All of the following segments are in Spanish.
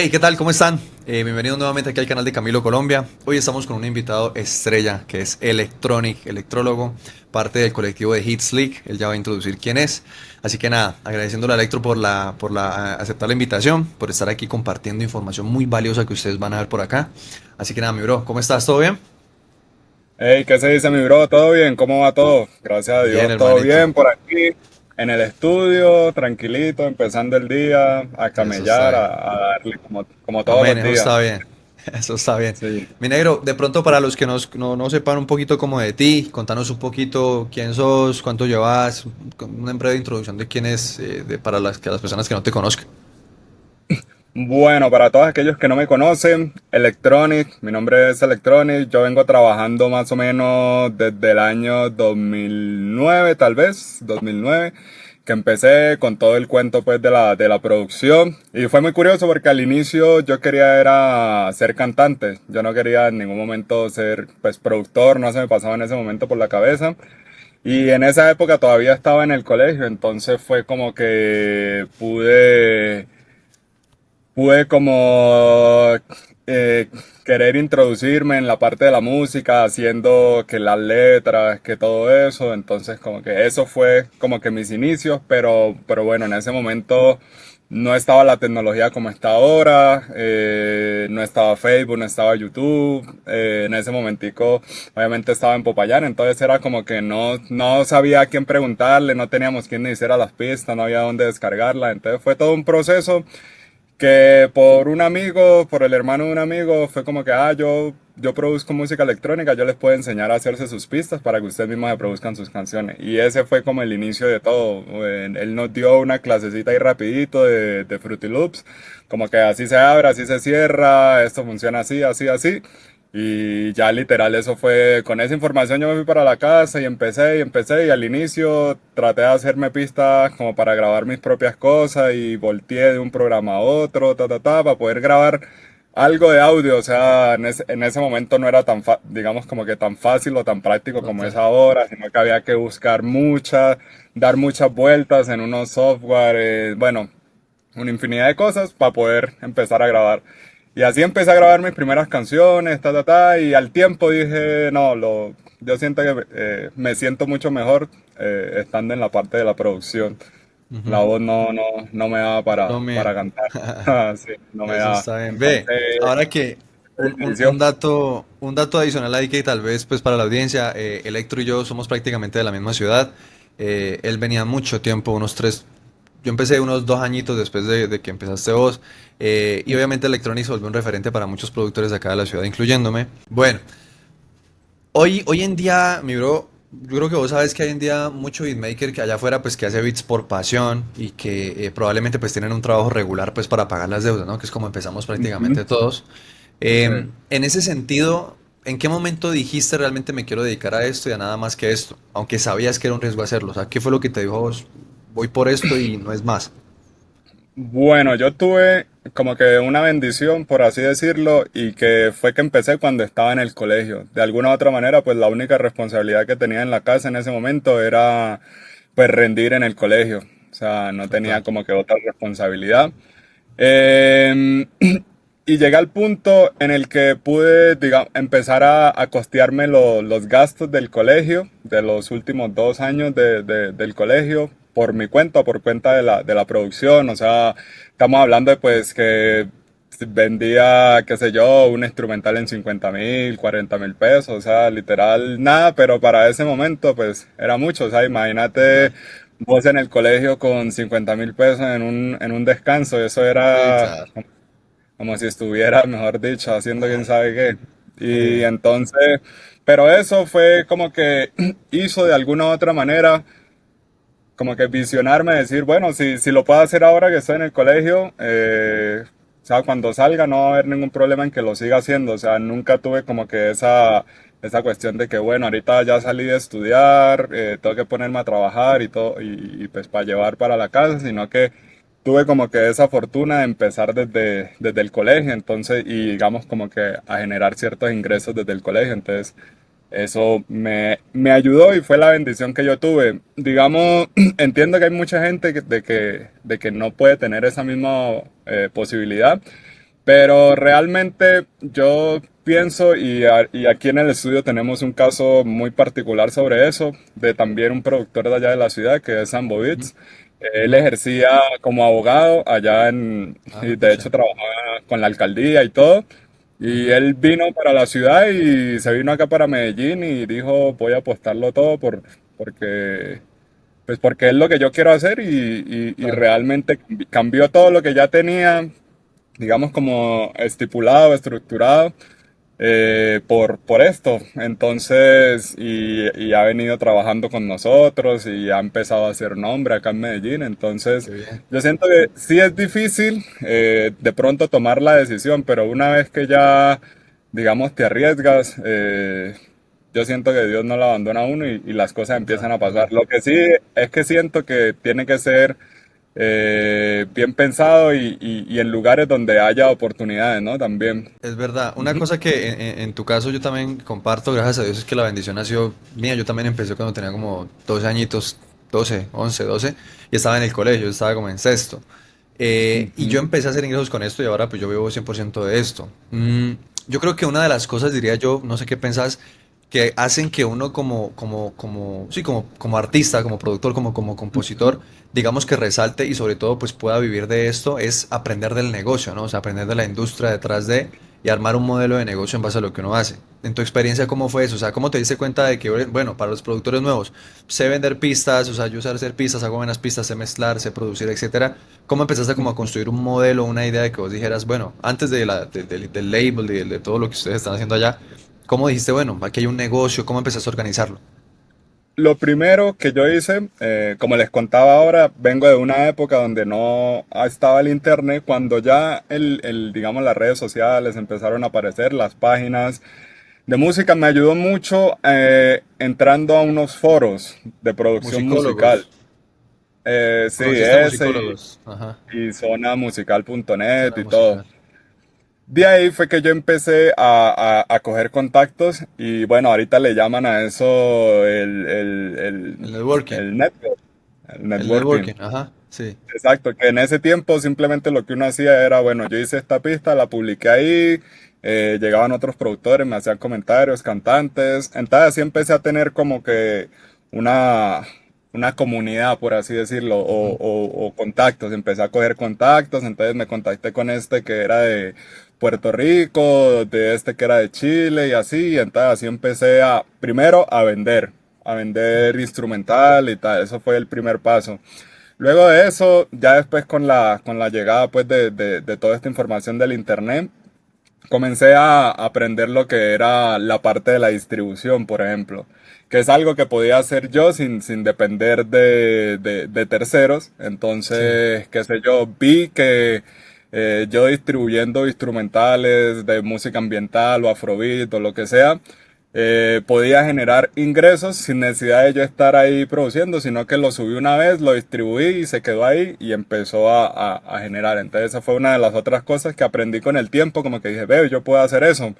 Hey, ¿qué tal? ¿Cómo están? Bienvenidos nuevamente aquí al canal de Camilo Colombia. Hoy estamos con un invitado estrella que es Electronic, electrólogo, parte del colectivo de Hits League. Él ya va a introducir quién es. Así que nada, agradeciéndole a Electro por aceptar la invitación, por estar aquí compartiendo información muy valiosa que ustedes van a ver por acá. Así que nada, mi bro, ¿cómo estás? ¿Todo bien? Hey, ¿qué se dice mi bro? ¿Todo bien? ¿Cómo va todo? Gracias a Bien, Dios, todo hermanito. bien por aquí, en el estudio, tranquilito, empezando el día, a Eso está camellar, bien. a darle como todos Amén, los eso días. está bien. Eso está bien. Sí. Mi negro, de pronto para los que no sepan un poquito como de ti, contanos un poquito quién sos, cuánto llevas, una breve introducción de quién es, para las personas que no te conozcan. Bueno, para todos aquellos que no me conocen, Electronic, mi nombre es Electronic, yo vengo trabajando más o menos desde el año 2009, tal vez, 2009, que empecé con todo el cuento pues de la producción y fue muy curioso porque al inicio yo quería era ser cantante, yo no quería en ningún momento ser pues productor, no se me pasaba en ese momento por la cabeza. Y en esa época todavía estaba en el colegio, entonces fue como que pude como eh, querer introducirme en la parte de la música, haciendo que las letras, que todo eso. Entonces como que eso fue como que mis inicios, pero bueno, en ese momento no estaba la tecnología como está ahora, no estaba Facebook, no estaba YouTube, en ese momentico obviamente estaba en Popayán, entonces era como que no sabía a quién preguntarle, no teníamos quien nos hiciera las pistas, no había dónde descargarla, entonces fue todo un proceso que por un amigo, por el hermano de un amigo, fue como que, yo produzco música electrónica, yo les puedo enseñar a hacerse sus pistas para que ustedes mismos se produzcan sus canciones. Y ese fue como el inicio de todo. Él nos dio una clasecita ahí rapidito de Fruity Loops, como que así se abre, así se cierra, esto funciona así, así, así. Y ya literal eso fue, con esa información yo me fui para la casa y al inicio traté de hacerme pistas como para grabar mis propias cosas y volteé de un programa a otro, para poder grabar algo de audio, o sea, en ese momento no era digamos como que tan fácil o tan práctico como es Total. ahora, sino que había que buscar dar muchas vueltas en unos software, bueno, una infinidad de cosas para poder empezar a grabar. Y así empecé a grabar mis primeras canciones, y al tiempo dije, no, yo siento que me siento mucho mejor estando en la parte de la producción. La Ujú. voz no me da No para me... cantar. Sí, no me Eso da. está bien. Ve, Entonces, ahora que inició. un dato adicional ahí que tal vez pues para la audiencia, Electro y yo somos prácticamente de la misma ciudad. Él venía mucho tiempo, unos tres, yo empecé unos 2 añitos después de que empezaste vos. Y obviamente Electronic se volvió un referente para muchos productores de acá de la ciudad, incluyéndome. Bueno, hoy en día, mi bro, yo creo que vos sabes que hay en día mucho beatmaker que allá afuera pues que hace beats por pasión y que probablemente pues tienen un trabajo regular pues para pagar las deudas, ¿no? Que es como empezamos Ujú. prácticamente todos. Sí. En ese sentido, ¿en qué momento dijiste realmente me quiero dedicar a esto y a nada más que esto? Aunque sabías que era un riesgo hacerlo. O sea, ¿qué fue lo que te dijo a vos? Voy por esto y no es más. Bueno, yo tuve como que una bendición, por así decirlo, y que fue que empecé cuando estaba en el colegio. De alguna u otra manera, pues la única responsabilidad que tenía en la casa en ese momento era pues rendir en el colegio. O sea, no tenía Total. como que otra responsabilidad. Eh, y llegué al punto en el que pude, digamos, empezar a costearme los gastos del colegio, de los últimos 2 años del colegio, por mi cuenta, por cuenta de la producción. O sea, estamos hablando de pues que vendía, qué sé yo, un instrumental en 50.000, 40.000 pesos. O sea, literal nada, pero para ese momento pues era mucho. O sea, imagínate Total. vos en el colegio con 50.000 pesos en un descanso, eso Sí, era claro. como si estuviera, mejor dicho, haciendo quién sabe qué. Y Eh, entonces, pero eso fue como que hizo de alguna u otra manera, como que visionarme, decir, bueno, si lo puedo hacer ahora que estoy en el colegio, o sea, cuando salga no va a haber ningún problema en que lo siga haciendo. O sea, nunca tuve como que esa cuestión de que, bueno, ahorita ya salí de estudiar, tengo que ponerme a trabajar y todo, y pues para llevar para la casa, sino que tuve como que esa fortuna de empezar desde el colegio, entonces, y digamos como que a generar ciertos ingresos desde el colegio. Entonces, eso me ayudó y fue la bendición que yo tuve. Digamos, entiendo que hay mucha gente de que no puede tener esa misma posibilidad, Pero realmente yo pienso, y aquí en el estudio tenemos un caso muy particular sobre eso, de también un productor de allá de la ciudad, que es Sambo Ujú, Beats. Él ujú. ejercía como abogado allá Ah, y de hecho pucha. trabajaba con la alcaldía y todo. Y Ujú. él vino para la ciudad y se vino acá para Medellín y dijo, voy a apostarlo todo porque, pues porque es lo que yo quiero hacer y Claro. realmente cambió todo lo que ya tenía, digamos, como estipulado, estructurado, por esto. Entonces, y ha venido trabajando con nosotros y ha empezado a hacer nombre acá en Medellín. Entonces, Qué bien. yo siento que sí es difícil de pronto tomar la decisión, pero una vez que ya, digamos, te arriesgas, yo siento que Dios no lo abandona a uno y las cosas empiezan Verdad, a pasar. verdad. Lo que sí es que siento que tiene que ser bien pensado y en lugares donde haya oportunidades, ¿no? También. Es verdad. Una Ujú. cosa que en tu caso yo también comparto, gracias a Dios, es que la bendición ha sido mía. Yo también empecé cuando tenía como 12 añitos, 12, 11, 12, y estaba en el colegio, yo estaba como en sexto. Y yo Ujú. empecé a hacer ingresos con esto y ahora pues yo vivo 100% de esto. Yo creo que una de las cosas, diría yo, no sé qué pensás, que hacen que uno sí, como artista, como productor, como compositor, digamos que resalte y sobre todo pues pueda vivir de esto, es aprender del negocio, ¿no? O sea, aprender de la industria detrás de y armar un modelo de negocio en base a lo que uno hace. En tu experiencia, ¿cómo fue eso? O sea, ¿cómo te diste cuenta de que, bueno, para los productores nuevos, sé vender pistas, o sea, yo sé hacer pistas, hago buenas pistas, sé mezclar, sé producir, etcétera? ¿Cómo empezaste como a construir un modelo, una idea de que vos dijeras, bueno, antes del label, de todo lo que ustedes están haciendo allá, ¿cómo dijiste, bueno, aquí hay un negocio? ¿Cómo empezaste a organizarlo? Lo primero que yo hice, como les contaba ahora, vengo de una época donde no estaba el internet, cuando ya digamos, las redes sociales empezaron a aparecer, las páginas de música, me ayudó mucho entrando a unos foros de producción musical. Musicólogos. Sí, ¿Conociste a ese musicólogos? Ajá. y zonamusical.net Zona y todo. musical. De ahí fue que yo empecé a coger contactos y bueno, ahorita le llaman a eso El networking. el network, el El networking. networking, ajá. Sí. Exacto, que en ese tiempo simplemente lo que uno hacía era, bueno, yo hice esta pista, la publiqué ahí, llegaban otros productores, me hacían comentarios, cantantes, entonces así empecé a tener como que una, una comunidad, por así decirlo, Ujú. o contactos, empecé a coger contactos, entonces me contacté con este que era de Puerto Rico, de este que era de Chile y así, y entonces así empecé primero a vender instrumental y tal, eso fue el primer paso. Luego de eso, ya después con la llegada pues de toda esta información del internet, comencé a aprender lo que era la parte de la distribución, por ejemplo, que es algo que podía hacer yo sin depender de terceros. Sí. Entonces, qué sé yo, vi que yo distribuyendo instrumentales de música ambiental o afrobeat o lo que sea, podía generar ingresos sin necesidad de yo estar ahí produciendo, sino que lo subí una vez, lo distribuí y se quedó ahí y empezó a generar. Entonces esa fue una de las otras cosas que aprendí con el tiempo, como que dije, veo, yo puedo hacer eso.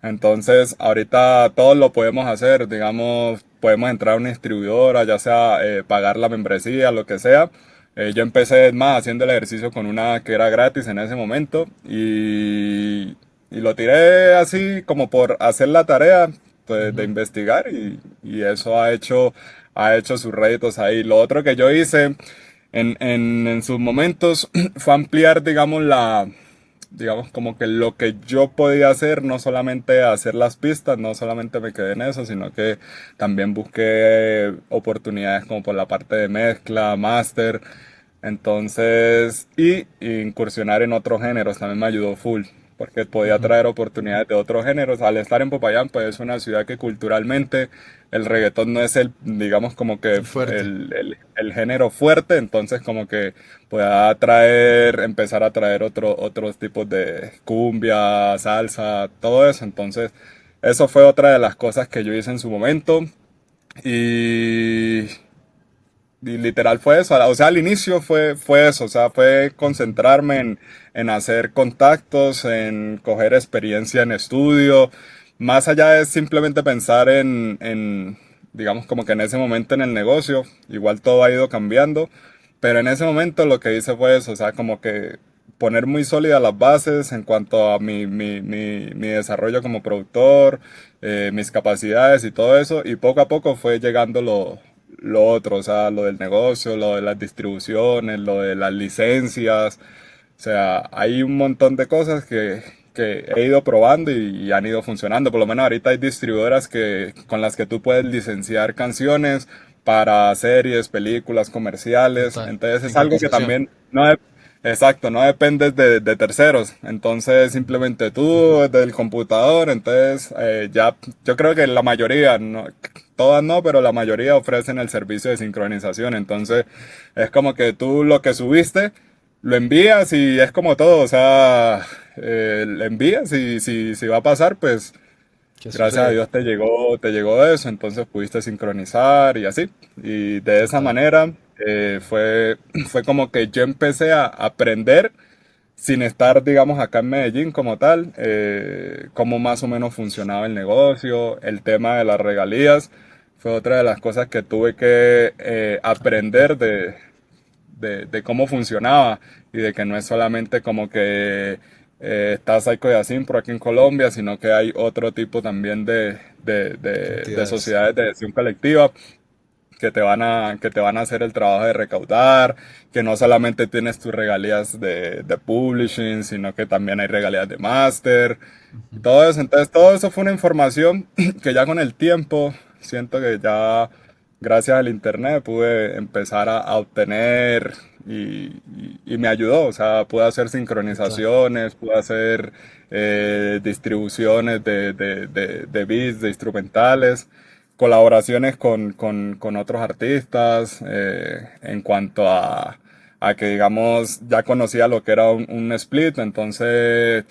Entonces ahorita todos lo podemos hacer, digamos, podemos entrar a una distribuidora, ya sea pagar la membresía, lo que sea. Yo empecé más haciendo el ejercicio con una que era gratis en ese momento y lo tiré así como por hacer la tarea pues, de Ujú. investigar y eso ha hecho sus réditos ahí. Lo otro que yo hice en sus momentos fue ampliar, digamos, digamos, como que lo que yo podía hacer, no solamente hacer las pistas, no solamente me quedé en eso, sino que también busqué oportunidades como por la parte de mezcla, máster, entonces, y incursionar en otros géneros también me ayudó full, porque podía Ujú. traer oportunidades de otros géneros. Al estar en Popayán, pues es una ciudad que culturalmente el reggaetón no es digamos como que El fuerte. el género fuerte, entonces como que pueda traer, empezar a traer otros tipos de cumbia, salsa, todo eso. Entonces, eso fue otra de las cosas que yo hice en su momento. Y, y literal fue eso. O sea, al inicio fue eso. O sea, fue concentrarme en hacer contactos, en coger experiencia en estudio. Más allá de simplemente pensar digamos, como que en ese momento en el negocio, igual todo ha ido cambiando. Pero en ese momento lo que hice fue eso. O sea, como que poner muy sólidas las bases en cuanto a mi desarrollo como productor, mis capacidades y todo eso, y poco a poco fue llegando lo otro, o sea, lo del negocio, lo de las distribuciones, lo de las licencias, o sea, hay un montón de cosas que he ido probando y han ido funcionando. Por lo menos ahorita hay distribuidoras con las que tú puedes licenciar canciones para series, películas, comerciales. Total. Entonces Sin es algo que cotización. también exacto, no dependes de terceros. Entonces simplemente tú desde el computador. Entonces ya, yo creo que la mayoría, no, todas no, pero la mayoría ofrecen el servicio de sincronización. Entonces es como que tú lo que subiste lo envías y es como todo, o sea, le envías y si va a pasar, pues ¿Qué gracias a sucede? Dios te llegó eso, entonces pudiste sincronizar y así. Y de esa Total. manera fue como que yo empecé a aprender sin estar, digamos, acá en Medellín como tal, cómo más o menos funcionaba el negocio, el tema de las regalías. Fue otra de las cosas que tuve que Aprender. aprender de cómo funcionaba y de que no es solamente como que está Saico y Asimpro aquí en Colombia, sino que hay otro tipo también de Entidades. sociedades de gestión colectiva que te van a hacer el trabajo de recaudar, que no solamente tienes tus regalías de publishing, sino que también hay regalías de máster y Ujú. todo eso. Entonces, todo eso fue una información que ya con el tiempo siento que ya gracias al internet pude empezar a obtener y me ayudó. O sea, pude hacer Total. sincronizaciones, pude hacer distribuciones de beats, de instrumentales, colaboraciones con otros artistas en cuanto a que, digamos, ya conocía lo que era un split, entonces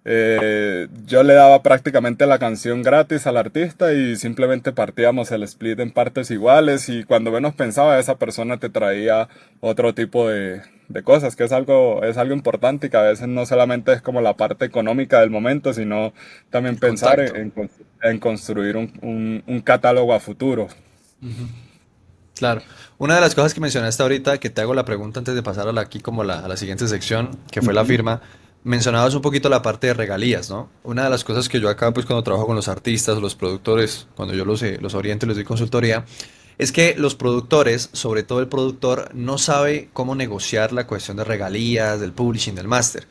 yo le daba prácticamente la canción gratis al artista y simplemente partíamos el split en partes iguales y cuando menos pensaba esa persona te traía otro tipo de cosas, que es algo importante y que a veces no solamente es como la parte económica del momento, sino también El pensar contacto. en construir un catálogo a futuro. Ujú. Claro. Una de las cosas que mencionaste ahorita, que te hago la pregunta antes de pasar a aquí como a la siguiente sección, que fue la Ujú, firma, mencionabas un poquito la parte de regalías, ¿no? Una de las cosas que yo acá, pues cuando trabajo con los artistas, los productores, cuando yo los oriento y les doy consultoría, es que los productores, sobre todo el productor, no sabe cómo negociar la cuestión de regalías, del publishing, del máster.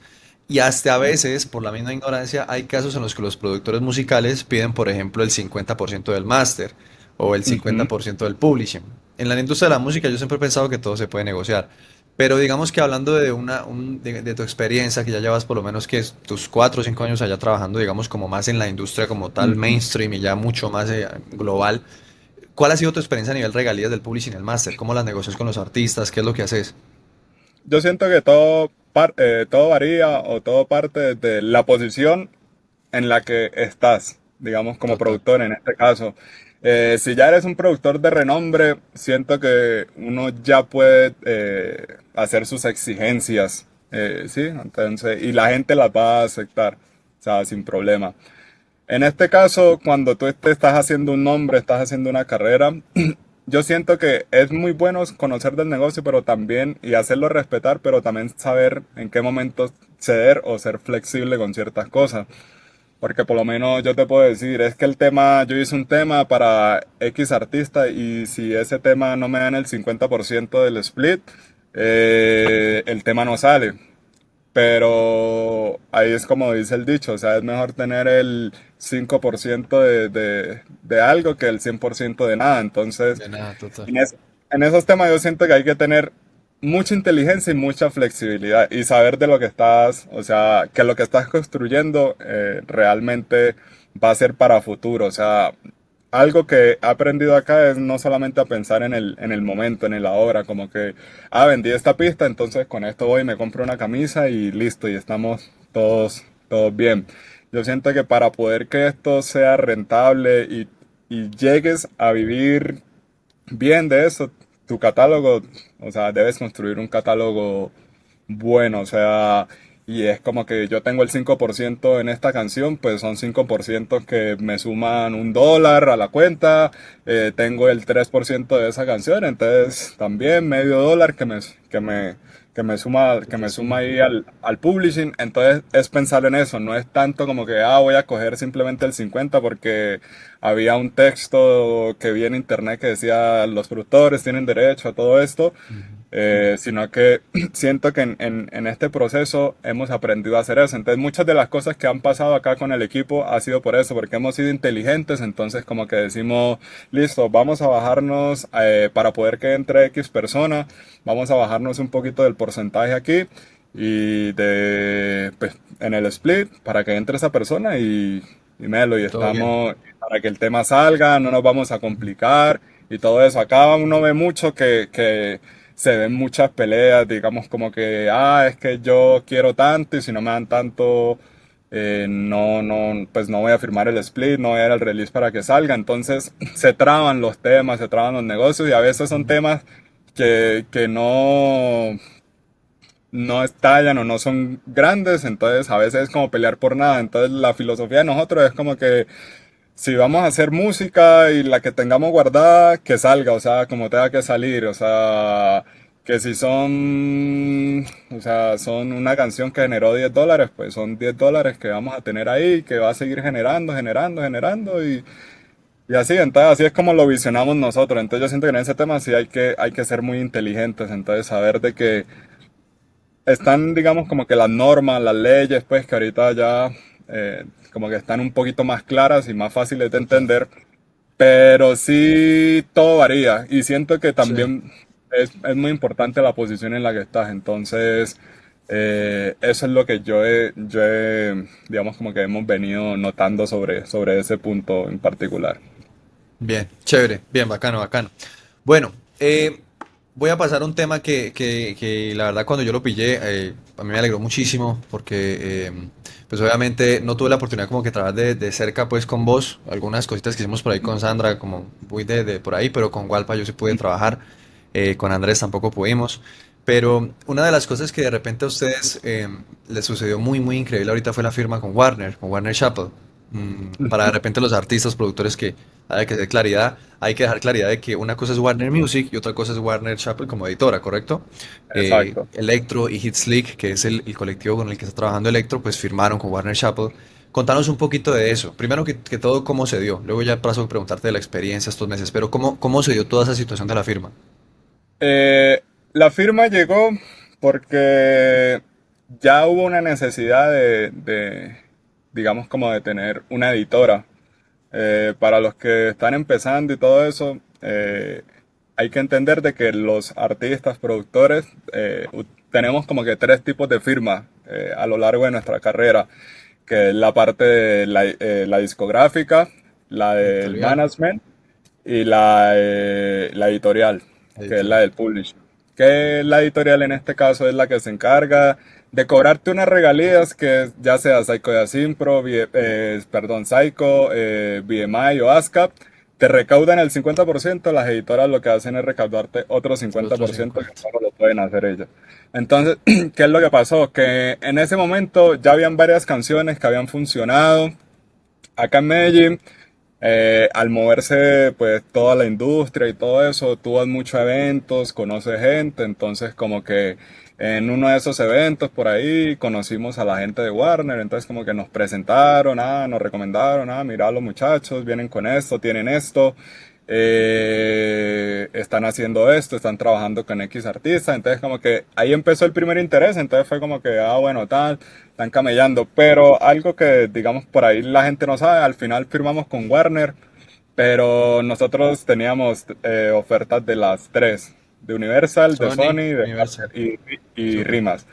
Y hasta a veces, por la misma ignorancia, hay casos en los que los productores musicales piden, por ejemplo, el 50% del máster o el ujú. 50% del publishing. En la industria de la música yo siempre he pensado que todo se puede negociar. Pero digamos que hablando de de tu experiencia, que ya llevas por lo menos que tus 4 o 5 años allá trabajando, digamos, como más en la industria como tal, Ujú. mainstream y ya mucho más global, ¿cuál ha sido tu experiencia a nivel regalías del publishing y el máster? ¿Cómo las negocias con los artistas? ¿Qué es lo que haces? Yo siento que todo varía o todo parte de la posición en la que estás, digamos, como Total. productor en este caso. Si ya eres un productor de renombre, siento que uno ya puede hacer sus exigencias, ¿sí? Entonces, y la gente las va a aceptar, o sea, sin problema. En este caso, cuando tú te estás haciendo un nombre, estás haciendo una carrera, yo siento que es muy bueno conocer del negocio, pero también, y hacerlo respetar, pero también saber en qué momento ceder o ser flexible con ciertas cosas. Porque por lo menos yo te puedo decir, es que el tema, yo hice un tema para X artista y si ese tema no me dan el 50% del split, el tema no sale. Pero ahí es como dice el dicho, o sea, es mejor tener el 5% de algo que el 100% de nada. Entonces, De nada, total. en, en esos temas yo siento que hay que tener mucha inteligencia y mucha flexibilidad y saber de lo que estás, o sea, que lo que estás construyendo realmente va a ser para futuro. O sea, algo que he aprendido acá es no solamente a pensar en el momento, en el ahora, como que, vendí esta pista, entonces con esto voy, me compro una camisa y listo, y estamos todos bien. Yo siento que para poder que esto sea rentable y llegues a vivir bien de eso, tu catálogo, o sea, debes construir un catálogo bueno, o sea, y es como que yo tengo el 5% en esta canción, pues son 5% que me suman $1 a la cuenta, tengo el 3% de esa canción, entonces también medio dólar que me Sí. suma ahí al publishing. Entonces es pensar en eso, no es tanto como que, voy a coger simplemente el 50 porque había un texto que vi en internet que decía los productores tienen derecho a todo esto, Ujú. sino que siento que en este proceso hemos aprendido a hacer eso. Entonces muchas de las cosas que han pasado acá con el equipo ha sido por eso, porque hemos sido inteligentes, entonces como que decimos, listo, vamos a bajarnos para poder que entre X persona, vamos a bajarnos un poquito del porcentaje aquí y pues, en el split para que entre esa persona y Melo, y Todo bien. estamos para que el tema salga, no nos vamos a complicar y todo eso. Acá uno ve mucho que se ven muchas peleas, digamos como que, es que yo quiero tanto y si no me dan tanto, pues no voy a firmar el split, no voy a dar el release para que salga. Entonces se traban los temas, se traban los negocios y a veces son Ujú. temas que no estallan o no son grandes, entonces a veces es como pelear por nada. Entonces la filosofía de nosotros es como que si vamos a hacer música y la que tengamos guardada, que salga, o sea, como tenga que salir, o sea, que si son una canción que generó $10, pues son $10 que vamos a tener ahí, que va a seguir generando, generando, generando y así, entonces así es como lo visionamos nosotros. Entonces yo siento que en ese tema sí hay que ser muy inteligentes, entonces saber de que están, digamos, como que las normas, las leyes, pues que ahorita ya como que están un poquito más claras y más fáciles de Total. entender, pero sí todo varía y siento que Sí. también es muy importante la posición en la que estás, entonces eso es lo que digamos, como que hemos venido notando sobre ese punto en particular. Bien, chévere, bien, bacano, bacano. Bueno, voy a pasar a un tema que la verdad cuando yo lo pillé, a mí me alegró muchísimo porque pues obviamente no tuve la oportunidad como que trabajar de cerca pues con vos, algunas cositas que hicimos por ahí con Sandra, como muy de por ahí, pero con Walpa yo sí pude trabajar, con Andrés tampoco pudimos, pero una de las cosas que de repente a ustedes les sucedió muy muy increíble ahorita fue la firma con Warner Chappell. Para de repente los artistas, productores que hay que hacer claridad, hay que dejar claridad de que una cosa es Warner Music y otra cosa es Warner Chappell como editora, ¿correcto? Exacto. Electro y Hitslick, que es el colectivo con el que está trabajando Electro, pues firmaron con Warner Chappell. Contanos un poquito de eso. Primero que todo, ¿cómo se dio? Luego ya paso a preguntarte de la experiencia estos meses, pero ¿cómo se dio toda esa situación de la firma? La firma llegó porque ya hubo una necesidad digamos, como de tener una editora. Para los que están empezando y todo eso, hay que entender de que los artistas, productores, tenemos como que tres tipos de firmas a lo largo de nuestra carrera, que es la parte de la discográfica, la del Editorial. management y la editorial, que es la Editorial. del publishing. Que la editorial en este caso es la que se encarga de cobrarte unas regalías que ya sea Psycho de Asimpro, perdón, Psycho, BMI o ASCAP, te recaudan el 50%, las editoras lo que hacen es recaudarte otro El otro 50% que 50. solo lo pueden hacer ellas. Entonces, ¿qué es lo que pasó? Que en ese momento ya habían varias canciones que habían funcionado acá en Medellín. Al moverse pues toda la industria y todo eso, tú vas muchos eventos, conoces gente, entonces como que en uno de esos eventos por ahí conocimos a la gente de Warner, entonces como que nos presentaron, nos recomendaron, mira los muchachos, vienen con esto, tienen esto, están haciendo esto, están trabajando con X artista, entonces como que ahí empezó el primer interés, entonces fue como que, bueno, tal, están camellando, pero algo que digamos por ahí la gente no sabe, al final firmamos con Warner, pero nosotros teníamos ofertas de las tres, de Universal, de Sony, Sony, de Universal. Warner y Súper. Rimas.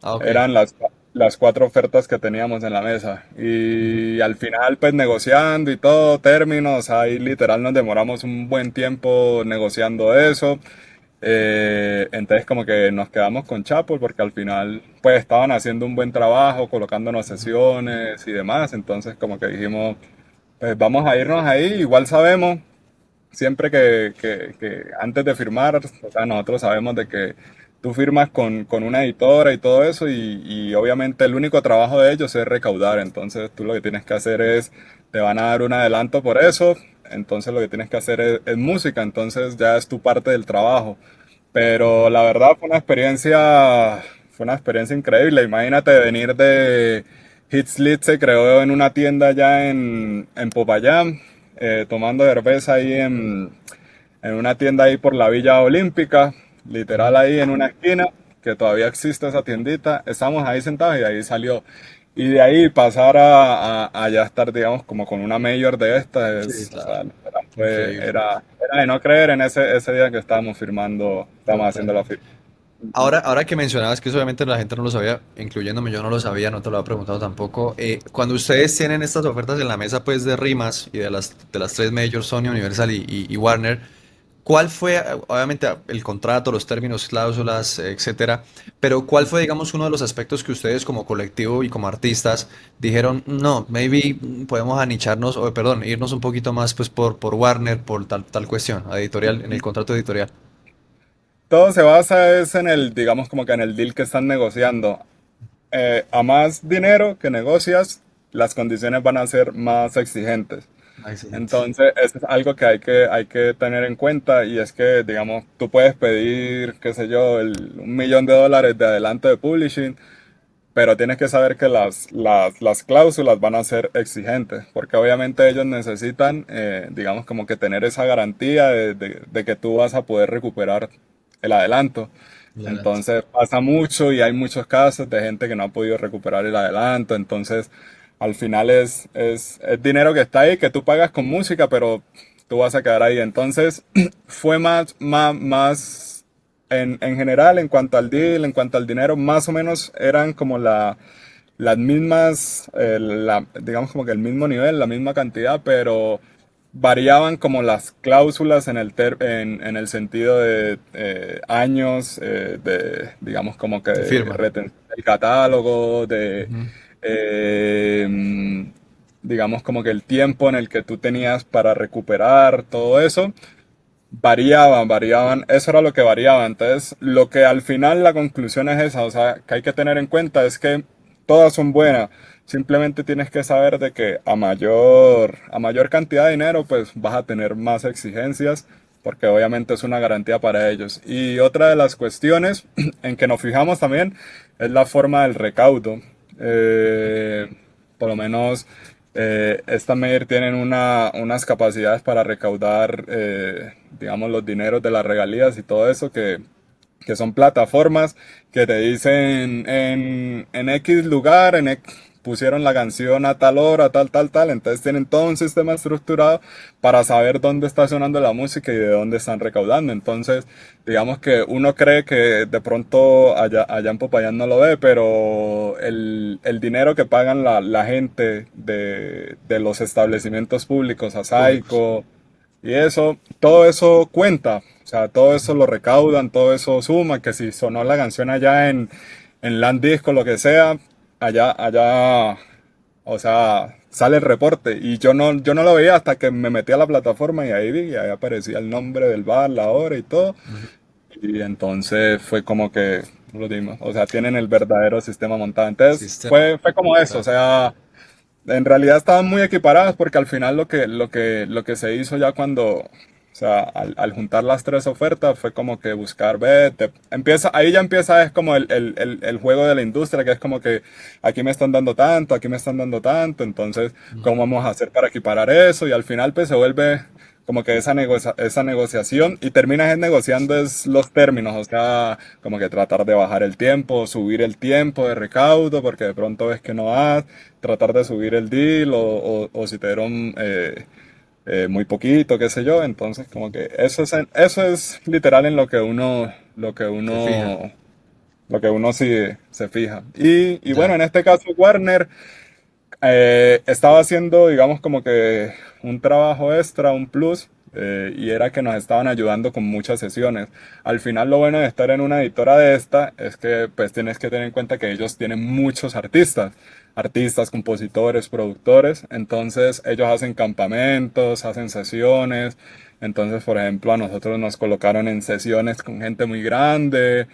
Ah, ok. Eran las cuatro ofertas que teníamos en la mesa. Ujú. Y al final, pues negociando y todo, términos, ahí literal nos demoramos un buen tiempo negociando eso. Entonces como que nos quedamos con Chapo porque al final pues estaban haciendo un buen trabajo, colocándonos Ujú. sesiones y demás. Entonces como que dijimos, pues vamos a irnos ahí. Igual sabemos siempre que antes de firmar, o sea, nosotros sabemos de que tú firmas con una editora y todo eso y obviamente el único trabajo de ellos es recaudar, entonces tú lo que tienes que hacer es, te van a dar un adelanto por eso, entonces lo que tienes que hacer es música, entonces ya es tu parte del trabajo. Pero la verdad fue una experiencia increíble. Imagínate venir de Hitslit, se creó en una tienda allá en Popayán, tomando cerveza ahí en una tienda ahí por la Villa Olímpica, literal ahí en una esquina, que todavía existe esa tiendita. Estamos ahí sentados y de ahí salió. Y de ahí pasar a ya estar, digamos, como con una mayor de Sí, estas, o sea, claro. Increíble. era de no creer en ese día que estábamos firmando, estábamos Total. haciendo la firma. Ahora que mencionabas que eso obviamente la gente no lo sabía, incluyéndome, yo no lo sabía, no te lo había preguntado tampoco. Cuando ustedes tienen estas ofertas en la mesa, pues de rimas y de las tres majors, Sony, Universal y Warner, ¿cuál fue, obviamente, el contrato, los términos, cláusulas, etcétera? Pero ¿cuál fue, digamos, uno de los aspectos que ustedes como colectivo y como artistas dijeron, no, maybe podemos anicharnos, o perdón, irnos un poquito más pues por Warner, por tal cuestión, editorial, en el contrato editorial? Todo se basa es en el, digamos, como que en el deal que están negociando. A más dinero que negocias, las condiciones van a ser más exigentes. Excelente. Entonces, eso es algo que hay que tener en cuenta y es que, digamos, tú puedes pedir, qué sé yo, 1 millón de dólares de adelanto de publishing, pero tienes que saber que las cláusulas van a ser exigentes, porque obviamente ellos necesitan, digamos, como que tener esa garantía de que tú vas a poder recuperar el adelanto. Adelante. Entonces pasa mucho y hay muchos casos de gente que no ha podido recuperar el adelanto. Entonces al final es dinero que está ahí, que tú pagas con música, pero tú vas a quedar ahí. Entonces fue más en general, en cuanto al deal, en cuanto al dinero, más o menos eran como las mismas, digamos como que el mismo nivel, la misma cantidad, pero variaban como las cláusulas en el sentido de años, digamos como que De firma. retención del catálogo, Ujú. eh, digamos como que el tiempo en el que tú tenías para recuperar todo eso. Variaban, eso era lo que variaba. Entonces, lo que al final la conclusión es esa, o sea, que hay que tener en cuenta es que todas son buenas. Simplemente tienes que saber de que a mayor cantidad de dinero, pues vas a tener más exigencias, porque obviamente es una garantía para ellos. Y otra de las cuestiones en que nos fijamos también es la forma del recaudo. Eh, por lo menos esta Meir tienen unas capacidades para recaudar, digamos, los dineros de las regalías y todo eso que son plataformas que te dicen en X lugar, pusieron la canción a tal hora, tal, entonces tienen todo un sistema estructurado para saber dónde está sonando la música y de dónde están recaudando. Entonces, digamos que uno cree que de pronto allá en Popayán no lo ve, pero el dinero que pagan la gente de los establecimientos públicos, a Públicos. Saico, y eso, todo eso cuenta, o sea, todo eso lo recaudan, todo eso suma, que si sonó la canción allá en Land Disco, lo que sea, allá, o sea, sale el reporte. Y yo no lo veía hasta que me metí a la plataforma y ahí vi, y ahí aparecía el nombre del bar, la hora y todo. Ujú. Y entonces fue como que lo dimos, o sea, tienen el verdadero sistema montado. Entonces Sistema. fue como eso, o Total. sea, en realidad estaban muy equiparadas porque al final lo que se hizo ya cuando, o sea, al juntar las tres ofertas fue como que buscar, ve, ahí ya empieza es como el juego de la industria, que es como que aquí me están dando tanto, aquí me están dando tanto, entonces, ¿cómo vamos a hacer para equiparar eso? Y al final pues se vuelve como que esa negociación y terminas negociando es los términos, o sea, como que tratar de bajar el tiempo, subir el tiempo de recaudo, porque de pronto ves que no has, tratar de subir el deal o si te dieron muy poquito, qué sé yo, entonces como que eso es literal en Se fija. lo que uno sí se fija. Y bueno, Ya. en este caso Warner estaba haciendo, digamos, como que un trabajo extra, un plus, y era que nos estaban ayudando con muchas sesiones. Al final, lo bueno de estar en una editora de esta es que, pues, tienes que tener en cuenta que ellos tienen muchos artistas, compositores, productores. Entonces, ellos hacen campamentos, hacen sesiones. Entonces, por ejemplo, a nosotros nos colocaron en sesiones con gente muy grande,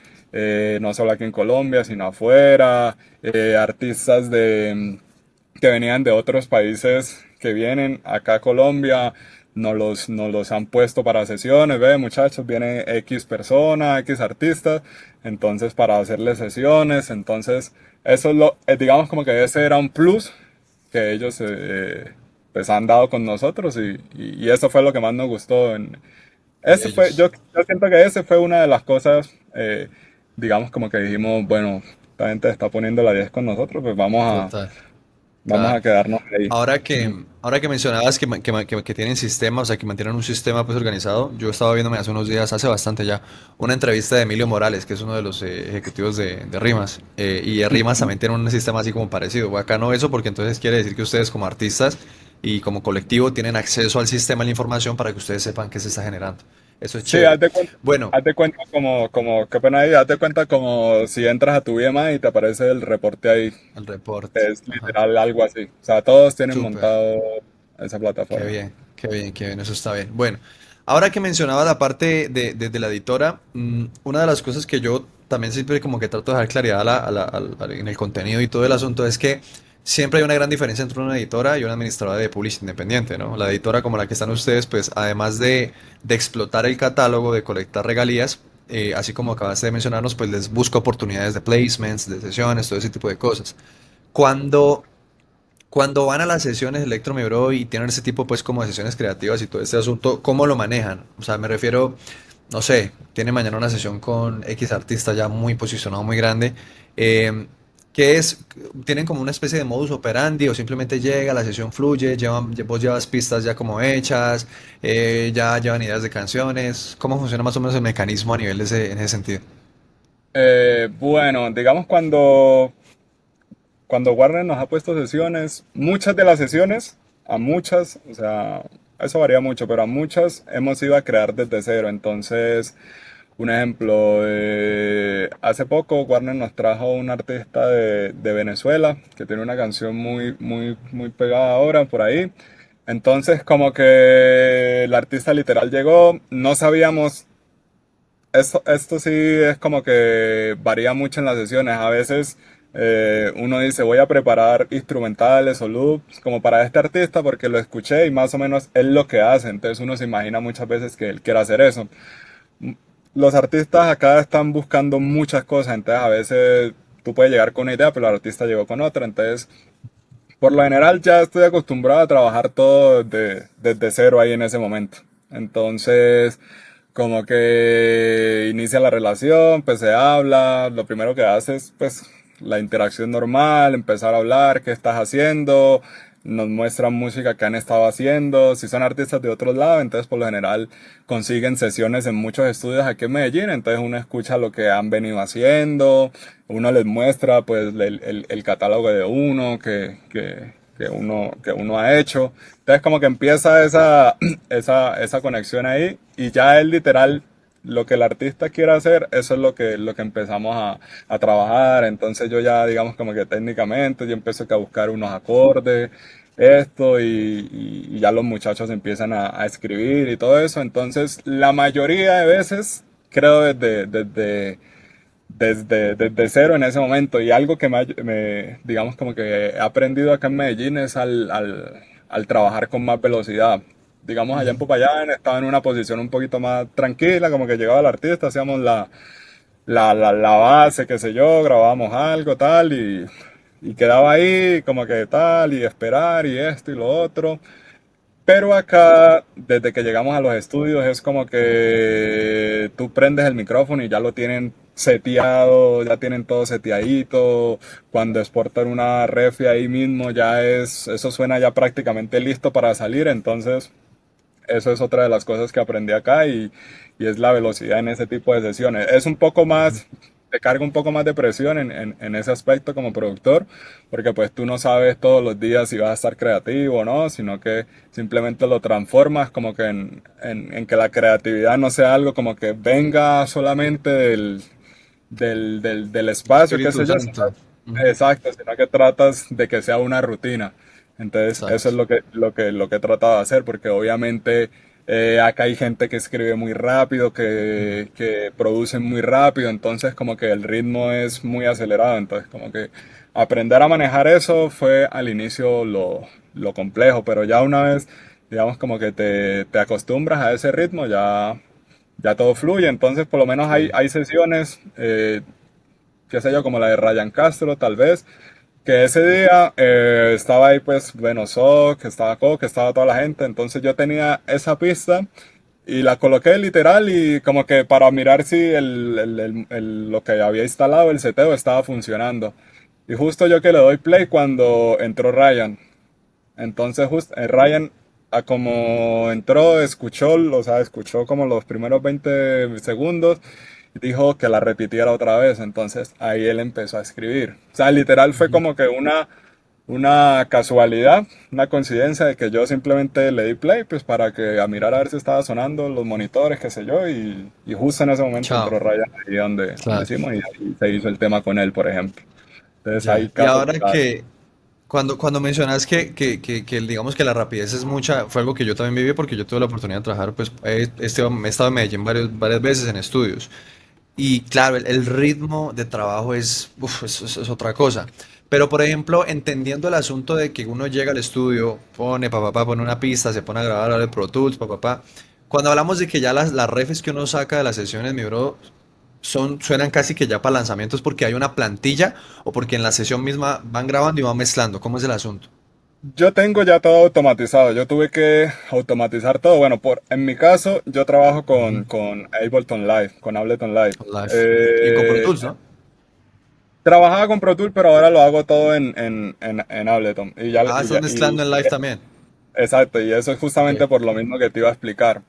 no solo aquí en Colombia, sino afuera, artistas que venían de otros países que vienen acá a Colombia, nos los han puesto para sesiones, ve muchachos, viene X persona, X artistas, entonces para hacerle sesiones, entonces eso es digamos como que ese era un plus que ellos pues han dado con nosotros y eso fue lo que más nos gustó. de Ese fue, ellos. yo siento que ese fue una de las cosas, digamos como que dijimos, bueno, esta gente está poniendo la 10 con nosotros, pues Total. vamos a Claro. quedarnos ahí. Ahora que mencionabas que tienen sistema, o sea, que mantienen un sistema pues organizado, yo estaba viéndome hace unos días, hace bastante ya, una entrevista de Emilio Morales, que es uno de los ejecutivos de Rimas, y de Rimas también tiene un sistema así como parecido. Acá no eso, porque entonces quiere decir que ustedes como artistas y como colectivo tienen acceso al sistema, a la información para que ustedes sepan qué se está generando. Eso es Sí, chévere. Bueno, haz de cuenta qué pena ahí, haz de cuenta como si entras a tu VMA y te aparece el reporte ahí. el reporte. Es Ajá. literal algo así. O sea, todos tienen Súper. montado esa Qué plataforma. bien, qué bien, qué bien, eso está bien. Bueno, ahora que mencionaba la parte de la editora, una de las cosas que yo también siempre como que trato de dejar claridad en el contenido y todo el asunto es que siempre hay una gran diferencia entre una editora y una administradora de publicidad independiente, ¿no? La editora como la que están ustedes, pues además de explotar el catálogo, de colectar regalías, así como acabaste de mencionarnos, pues les busca oportunidades de placements, de sesiones, todo ese tipo de cosas. Cuando cuando van a las sesiones de Electro Mi Bro y tienen ese tipo pues como de sesiones creativas y todo este asunto, ¿cómo lo manejan? O sea, me refiero, no sé, tiene mañana una sesión con X artista ya muy posicionado, muy grande. eh, ¿Qué es? ¿Tienen como una especie de modus operandi o simplemente llega, la sesión fluye, vos llevas pistas ya como hechas, ya llevan ideas de canciones? ¿Cómo funciona más o menos el mecanismo a nivel en ese sentido? Bueno, digamos cuando Warner nos ha puesto sesiones, muchas de las sesiones, a muchas, o sea, eso varía mucho, pero a muchas hemos ido a crear desde cero. Entonces, un ejemplo, hace poco Warner nos trajo un artista de Venezuela que tiene una canción muy pegada ahora por ahí. Entonces, como que el artista literal llegó, no sabíamos esto sí es como que varía mucho en las sesiones. A veces uno dice, voy a preparar instrumentales o loops como para este artista porque lo escuché y más o menos es lo que hace. Entonces uno se imagina muchas veces que él quiere hacer eso. Los artistas acá están buscando muchas cosas, entonces a veces tú puedes llegar con una idea, pero el artista llegó con otra. Entonces, por lo general ya estoy acostumbrado a trabajar todo desde cero ahí en ese momento. Entonces, como que inicia la relación, pues se habla, lo primero que haces, pues la interacción normal, empezar a hablar, qué estás haciendo, nos muestran música que han estado haciendo, si son artistas de otros lados, entonces por lo general consiguen sesiones en muchos estudios aquí en Medellín, entonces uno escucha lo que han venido haciendo, uno les muestra pues el catálogo de uno que uno ha hecho. Entonces como que empieza esa conexión ahí y ya es literal lo que el artista quiere hacer, eso es lo que empezamos a trabajar. Entonces yo ya digamos como que técnicamente yo empiezo que a buscar unos acordes, esto y ya los muchachos empiezan a escribir y todo eso. Entonces la mayoría de veces creo desde cero en ese momento. Y algo que digamos, como que he aprendido acá en Medellín es al trabajar con más velocidad. Digamos, allá en Popayán estaba en una posición un poquito más tranquila, como que llegaba el artista, hacíamos la base, qué sé yo, grabábamos algo, tal, y quedaba ahí, como que tal, y esperar, y esto y lo otro. Pero acá, desde que llegamos a los estudios, es como que tú prendes el micrófono y ya lo tienen seteado, ya tienen todo seteadito. Cuando exportan una refi ahí mismo, eso suena ya prácticamente listo para salir. Entonces, eso es otra de las cosas que aprendí acá y es la velocidad en ese tipo de sesiones. Es un poco más, te carga un poco más de presión en ese aspecto como productor, porque pues tú no sabes todos los días si vas a estar creativo o no, sino que simplemente lo transformas como que en que la creatividad no sea algo como que venga solamente del espacio, qué Espíritu sé yo, Santo. Ujú. exacto, sino que tratas de que sea una rutina. Entonces, eso es Exacto. lo que he tratado de hacer, porque obviamente acá hay gente que escribe muy rápido, que produce muy rápido, entonces como que el ritmo es muy acelerado, entonces como que aprender a manejar eso fue al inicio lo complejo, pero ya una vez digamos como que te acostumbras a ese ritmo, ya todo fluye. Entonces, por lo menos Sí. hay sesiones, qué sé yo, como la de Ryan Castro, tal vez, que ese día estaba ahí, pues, bueno, que estaba que estaba toda la gente. Entonces, yo tenía esa pista y la coloqué literal y como que para mirar si lo que había instalado, el seteo, estaba funcionando. Y justo yo que le doy play cuando entró Ryan. Entonces, justo Ryan, a como entró, escuchó, o sea, escuchó como los primeros 20 segundos y dijo que la repitiera otra vez. Entonces, ahí él empezó a escribir. O sea, literal fue Ujú. como que una casualidad, una coincidencia de que yo simplemente le di play, pues para que a mirar a ver si estaba sonando los monitores, qué sé yo, y justo en ese momento entró Chao. Ryan ahí donde Claro. hicimos y ahí se hizo el tema con él, por ejemplo. Entonces hay Ya. Y casos ahora claros. que, cuando mencionas que digamos que la rapidez es mucha, fue algo que yo también viví porque yo tuve la oportunidad de trabajar, pues he estado en Medellín varias veces en estudios. Y claro, el ritmo de trabajo es, uf, es otra cosa. Pero por ejemplo, entendiendo el asunto de que uno llega al estudio, pone una pista, se pone a grabar ahora el Pro Tools, Cuando hablamos de que ya las refs que uno saca de las sesiones, mi bro, suenan casi que ya para lanzamientos porque hay una plantilla o porque en la sesión misma van grabando y van mezclando. ¿Cómo es el asunto? Yo tengo ya todo automatizado. Yo tuve que automatizar todo. Bueno, en mi caso, yo trabajo Ujú. con Ableton Live, con Ableton Live. Live. Y con Pro Eh, Tools, ¿no? trabajaba con Pro Tools, pero ahora lo hago todo en Ableton. Ah, estás mezclando en live también. Exacto, y eso es justamente Ok. por lo mismo que te iba a explicar.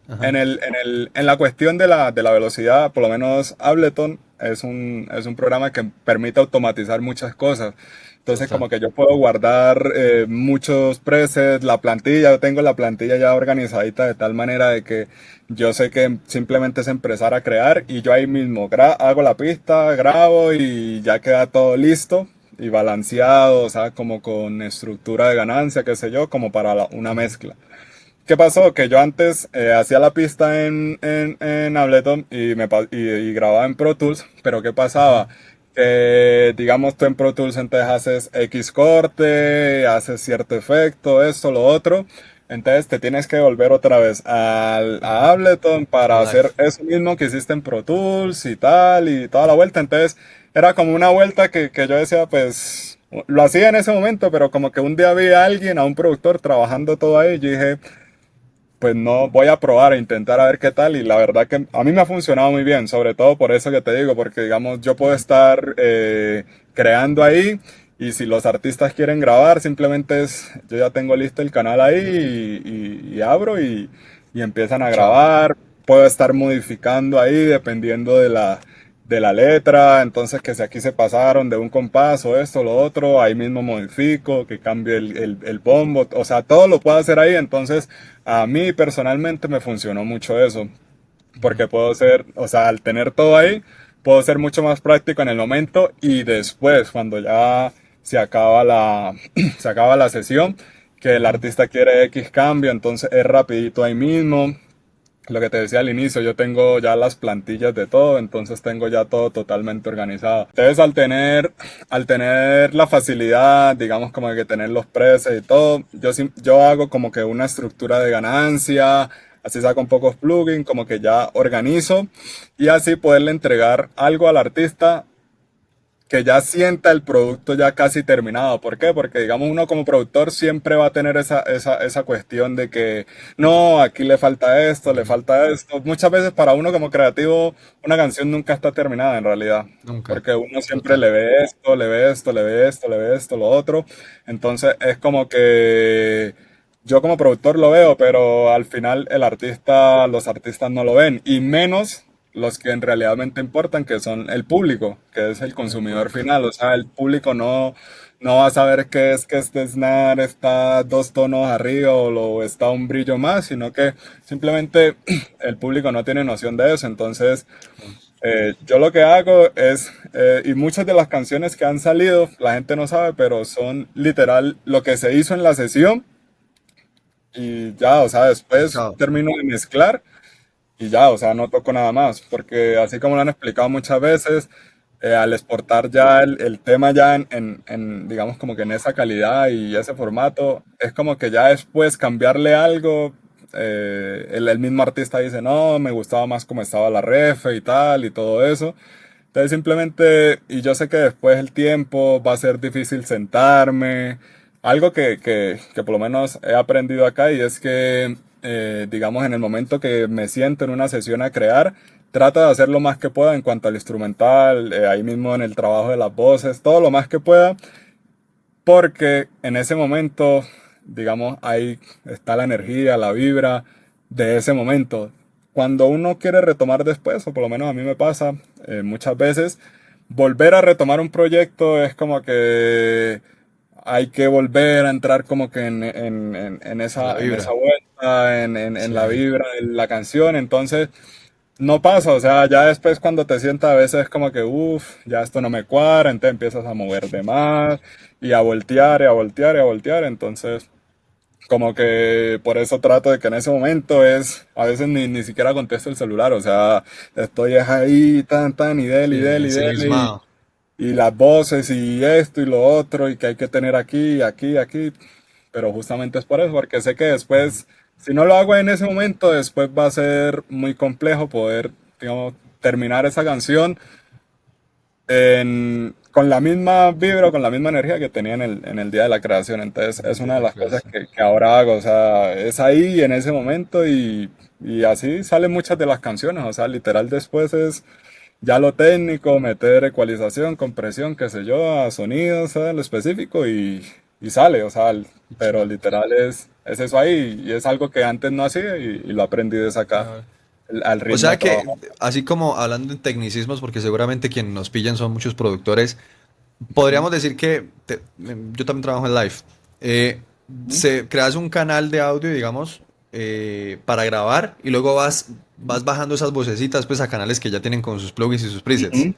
Ajá. En la cuestión de la velocidad, por lo menos Ableton es un programa que permite automatizar muchas cosas. Entonces, Total. como que yo puedo guardar muchos presets, la plantilla, yo tengo la plantilla ya organizadita de tal manera de que yo sé que simplemente es empezar a crear y yo ahí mismo hago la pista, grabo y ya queda todo listo y balanceado, o sea, como con estructura de ganancia, qué sé yo, como para una Ujú. mezcla. ¿Qué pasó? Que yo antes hacía la pista en Ableton y grababa en Pro Tools, pero ¿qué Ujú. pasaba? Que, digamos, tú en Pro Tools entonces haces X corte, haces cierto efecto, esto, lo otro, entonces te tienes que volver otra vez a Ableton para Al hacer live. eso mismo que hiciste en Pro Tools y tal, y toda la vuelta, entonces era como una vuelta que yo decía, pues, lo hacía en ese momento, pero como que un día vi a alguien, a un productor trabajando todo ahí, y yo dije, pues no voy a probar e intentar a ver qué tal y la verdad que a mí me ha funcionado muy bien, sobre todo por eso que te digo, porque digamos yo puedo estar creando ahí y si los artistas quieren grabar simplemente yo ya tengo listo el canal ahí y abro y empiezan a Chao. grabar, puedo estar modificando ahí dependiendo de la letra, entonces que si aquí se pasaron de un compás o esto, lo otro, ahí mismo modifico, que cambie el bombo, o sea, todo lo puedo hacer ahí, entonces a mí personalmente me funcionó mucho eso, Ujú. porque puedo ser, o sea, al tener todo ahí, puedo ser mucho más práctico en el momento y después, cuando ya se acaba la sesión, que el Ujú. artista quiere X cambio, entonces es rapidito ahí mismo, lo que te decía al inicio, yo tengo ya las plantillas de todo, entonces tengo ya todo totalmente organizado. Entonces al tener la facilidad, digamos como que tener los presets y todo, yo hago como que una estructura de ganancia, así saco un pocos plugins, como que ya organizo y así poderle entregar algo al artista que ya sienta el producto ya casi terminado. ¿Por qué? Porque digamos uno como productor siempre va a tener esa cuestión de que no, aquí le falta esto, le Ujú. falta esto. Muchas veces para uno como creativo una canción nunca está terminada en realidad. Nunca. Porque uno siempre Total. le ve esto, le ve esto, le ve esto, le ve esto, lo otro. Entonces es como que yo como productor lo veo, pero al final los artistas no lo ven. Y menos los que en realidad importan, que son el público, que es el El consumidor público. final. O sea, el público no va a saber qué es que este snare está 2 tonos arriba o está un brillo más, sino que simplemente el público no tiene noción de eso. Entonces, yo lo que hago es, y muchas de las canciones que han salido, la gente no sabe, pero son literal lo que se hizo en la sesión y ya, o sea, Y después chao. termino de mezclar y ya, o sea, no toco nada más, porque así como lo han explicado muchas veces, al exportar ya el tema ya digamos como que en esa calidad y ese formato, es como que ya después cambiarle algo, el mismo artista dice, no, me gustaba más como estaba la ref y tal y todo eso. Entonces simplemente, y yo sé que después el tiempo va a ser difícil sentarme, algo que por lo menos he aprendido acá y es que, digamos, en el momento que me siento en una sesión a crear, trato de hacer lo más que pueda en cuanto al instrumental, ahí mismo en el trabajo de las voces, todo lo más que pueda, porque en ese momento, digamos, ahí está la energía, la vibra de ese momento. Cuando uno quiere retomar después, o por lo menos a mí me pasa muchas veces, volver a retomar un proyecto es como que hay que volver a entrar como que En la en esa vibra. vuelta, en la Sí. vibra de la canción. Entonces, no pasa, o sea, ya después cuando te sientas a veces es como que, uff, ya esto no me cuadra, entonces empiezas a mover de más y a voltear y a voltear y a voltear. Entonces, como que por eso trato de que en ese momento a veces ni siquiera contesto el celular, o sea, estoy es ahí, tan, y dele, y Sí, dele, y dele, ensimismado. y las voces, y esto, y lo otro, y que hay que tener aquí, aquí, aquí, pero justamente es por eso, porque sé que después, si no lo hago en ese momento, después va a ser muy complejo poder, digamos, terminar esa canción con la misma vibra, con la misma energía que tenía en el día de la creación. Entonces En es el día una de de la las cosas creación. que ahora hago, o sea, es ahí en ese momento y así salen muchas de las canciones, o sea, literal después es ya lo técnico, meter ecualización, compresión, qué sé yo, a sonidos, a lo específico y sale, o sea, Qué pero chimba. literal es eso ahí y es algo que antes no hacía y lo aprendí de acá, Claro. al O ritmo de sea que, trabajo. así como hablando en tecnicismos, porque seguramente quienes nos pillan son muchos productores, Ujú, podríamos decir que yo también trabajo en live. Eh, ujú, creas un canal de audio, digamos, para grabar y luego ujú, vas bajando esas vocecitas pues a canales que ya tienen con sus plugins y sus presets. ujú.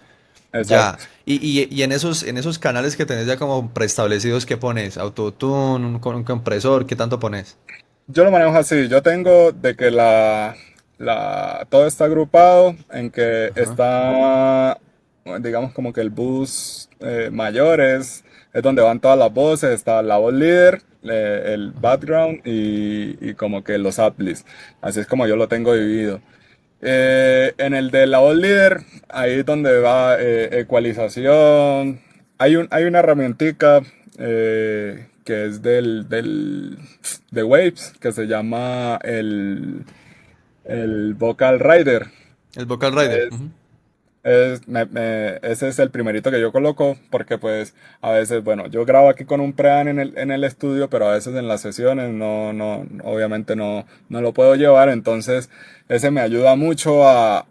Ya. Exacto. Y en esos canales que tenés ya como preestablecidos, ¿qué pones? Autotune, un compresor, ¿qué tanto pones? Yo lo manejo así. Yo tengo de que todo está agrupado en que Ajá. está, digamos, como que el bus mayor es donde van todas las voces. Está la voz líder, el background y como que los applis. Así es como yo lo tengo dividido. En el de la voz líder, ahí es donde va ecualización. Hay una herramientica que es de Waves que se llama el Vocal Rider. El Vocal Rider. Ujú. Ese es el primerito que yo coloco porque pues a veces, bueno, yo grabo aquí con un preamp en el estudio, pero a veces en las sesiones obviamente no lo puedo llevar, entonces ese me ayuda mucho a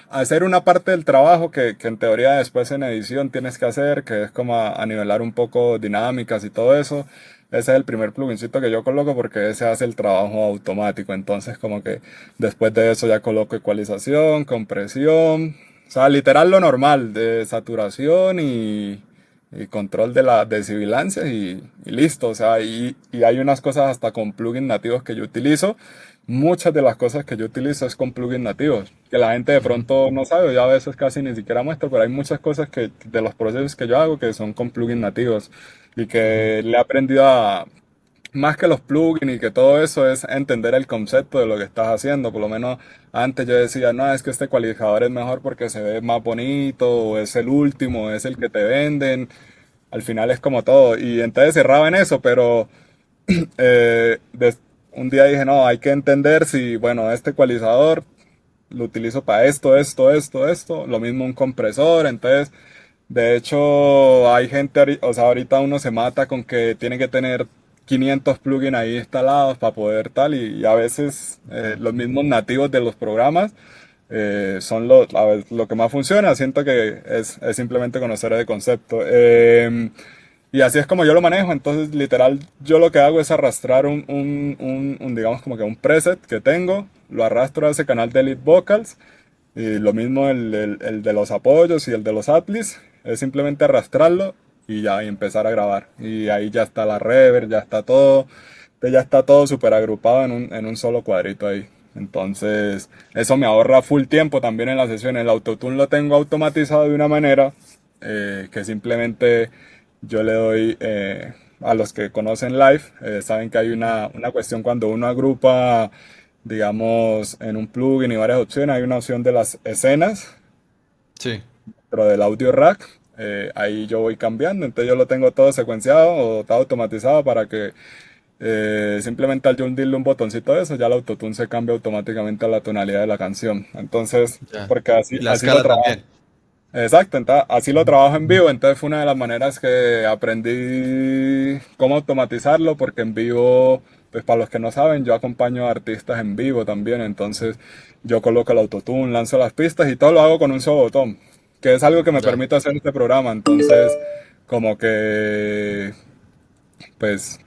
hacer una parte del trabajo que en teoría después en edición tienes que hacer, que es como a nivelar un poco dinámicas y todo eso. Ese es el primer plugincito que yo coloco porque ese hace el trabajo automático, entonces como que después de eso ya coloco ecualización, compresión. O sea, literal lo normal de saturación y control de de sibilancia y listo. O sea, y hay unas cosas hasta con plugins nativos que yo utilizo. Muchas de las cosas que yo utilizo es con plugins nativos, que la gente de Ujú. pronto no sabe, yo a veces casi ni siquiera muestro, pero hay muchas cosas de los procesos que yo hago que son con plugins nativos y Ujú. que le he aprendido a, más que los plugins y que todo eso es entender el concepto de lo que estás haciendo. Por lo menos antes yo decía, no, es que este cualificador es mejor porque se ve más bonito, o es el último, o es el que te venden. Al final es como todo. Y entonces cerraba en eso, pero eh, des- un día dije, no, hay que entender si, bueno, este ecualizador lo utilizo para esto. Lo mismo un compresor, entonces de hecho, hay gente, o sea, ahorita uno se mata con que tiene que tener 500 plugins ahí instalados para poder tal, y a veces Claro. los mismos nativos de los programas son lo que más funciona. Siento que es simplemente conocer el concepto. Y así es como yo lo manejo. Entonces, literal, yo lo que hago es arrastrar digamos, como que un preset que tengo, lo arrastro a ese canal de Lead Vocals y lo mismo el de los apoyos y el de los atlis, es simplemente arrastrarlo y ya y empezar a grabar. Y ahí ya está la reverb, ya está todo súper agrupado en un solo cuadrito ahí. Entonces, eso me ahorra full tiempo también en la sesión. El autotune lo tengo automatizado de una manera que simplemente yo le doy a los que conocen Live, saben que hay una cuestión cuando uno agrupa, digamos, en un plugin y varias opciones, hay una opción de las escenas Sí, dentro del audio rack. Ahí yo voy cambiando, entonces yo lo tengo todo secuenciado o todo automatizado para que simplemente al yo hundirle un botoncito de eso, ya el autotune se cambia automáticamente a la tonalidad de la canción. Entonces, ya. porque Y así, la así lo escala trabajo. también. Exacto, así lo trabajo en vivo, entonces fue una de las maneras que aprendí cómo automatizarlo, porque en vivo, pues para los que no saben, yo acompaño a artistas en vivo también, entonces yo coloco el autotune, lanzo las pistas y todo lo hago con un solo botón, que es algo que me Ya. permite hacer este programa, entonces como que pues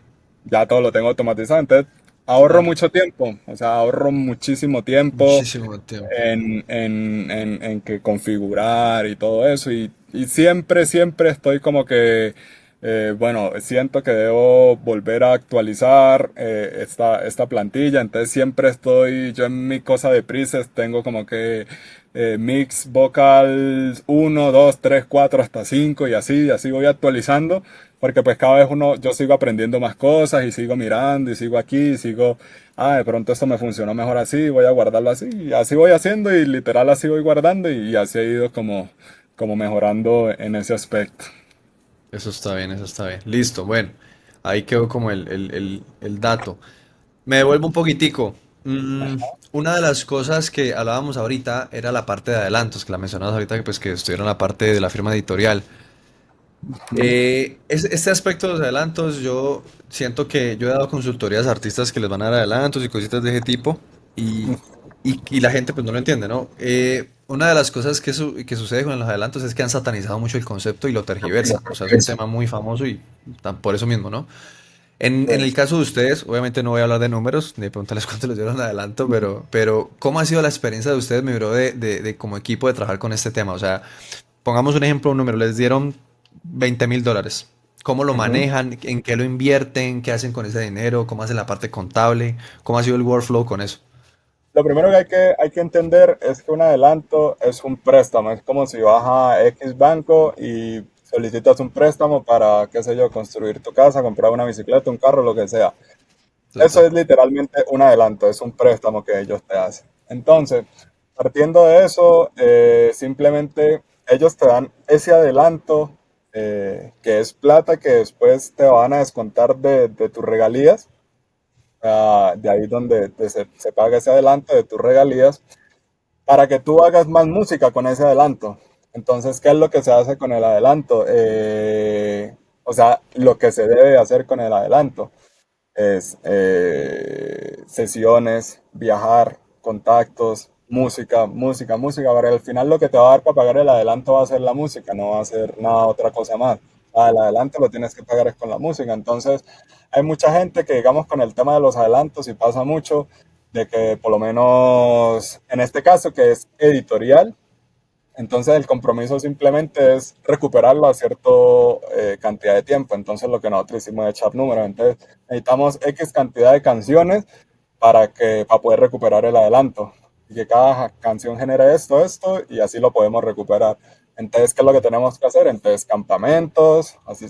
ya todo lo tengo automatizado, entonces ahorro Claro. mucho tiempo, o sea, ahorro muchísimo tiempo Muchísimo tiempo. en que configurar y todo eso. Y siempre, siempre estoy como que, bueno, siento que debo volver a actualizar esta plantilla. Entonces siempre estoy, yo en mi cosa de presets tengo como que mix vocals 1, 2, 3, 4 hasta 5 y así voy actualizando. Porque pues cada vez yo sigo aprendiendo más cosas y sigo mirando y sigo aquí y sigo de pronto esto me funcionó mejor así, voy a guardarlo así, y así voy haciendo y literal así voy guardando y así he ido como mejorando en ese aspecto. Eso está bien, eso está bien. Listo, bueno, ahí quedó como el dato. Me devuelvo un poquitico. Una de las cosas que hablábamos ahorita era la parte de adelantos, que la mencionabas ahorita, que pues que estuvieron en la parte de la firma editorial. Este aspecto de los adelantos, yo siento que yo he dado consultorías a artistas que les van a dar adelantos y cositas de ese tipo y la gente pues no lo entiende, ¿no? Una de las cosas que sucede con los adelantos es que han satanizado mucho el concepto y lo tergiversan, o sea, es un tema muy famoso y por eso mismo, ¿no? En el caso de ustedes, obviamente no voy a hablar de números, ni preguntarles cuánto les dieron de adelanto, pero ¿cómo ha sido la experiencia de ustedes, mi bro, de como equipo de trabajar con este tema? O sea, pongamos un ejemplo, un número, les dieron $20,000. ¿Cómo lo Ujú. manejan? ¿En qué lo invierten? ¿Qué hacen con ese dinero? ¿Cómo hacen la parte contable? ¿Cómo ha sido el workflow con eso? Lo primero que hay que entender es que un adelanto es un préstamo, es como si vas a X banco y solicitas un préstamo para, qué sé yo, construir tu casa, comprar una bicicleta, un carro, lo que sea. Eso Total. es literalmente un adelanto, es un préstamo que ellos te hacen. Entonces, partiendo de eso, simplemente ellos te dan ese adelanto, que es plata que después te van a descontar de tus regalías, de ahí donde se paga ese adelanto de tus regalías, para que tú hagas más música con ese adelanto. Entonces, ¿qué es lo que se hace con el adelanto? O sea, lo que se debe hacer con el adelanto es sesiones, viajar, contactos, música, música, música. Para al final lo que te va a dar para pagar el adelanto va a ser la música, no va a ser nada otra cosa más. El adelanto lo tienes que pagar es con la música. Entonces, hay mucha gente que, digamos, con el tema de los adelantos, y pasa mucho, de que por lo menos en este caso, que es editorial, entonces el compromiso simplemente es recuperarlo a cierta cantidad de tiempo. Entonces lo que nosotros hicimos es echar números. Entonces necesitamos X cantidad de canciones para poder recuperar el adelanto. Y que cada canción genere esto, y así lo podemos recuperar. Entonces, ¿qué es lo que tenemos que hacer? Entonces, campamentos, así,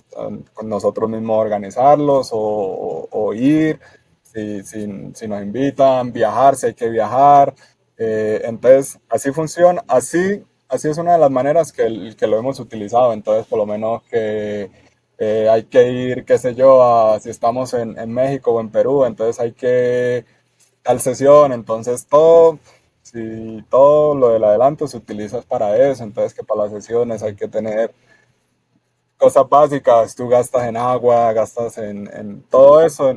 con nosotros mismos organizarlos o ir, si nos invitan, viajar, si hay que viajar. Entonces, así funciona, así es una de las maneras que lo hemos utilizado. Entonces, por lo menos que hay que ir, qué sé yo, si estamos en México o en Perú, entonces hay que tal sesión, entonces todo, si todo lo del adelanto se utiliza para eso, entonces que para las sesiones hay que tener cosas básicas, tú gastas en agua, gastas en todo eso,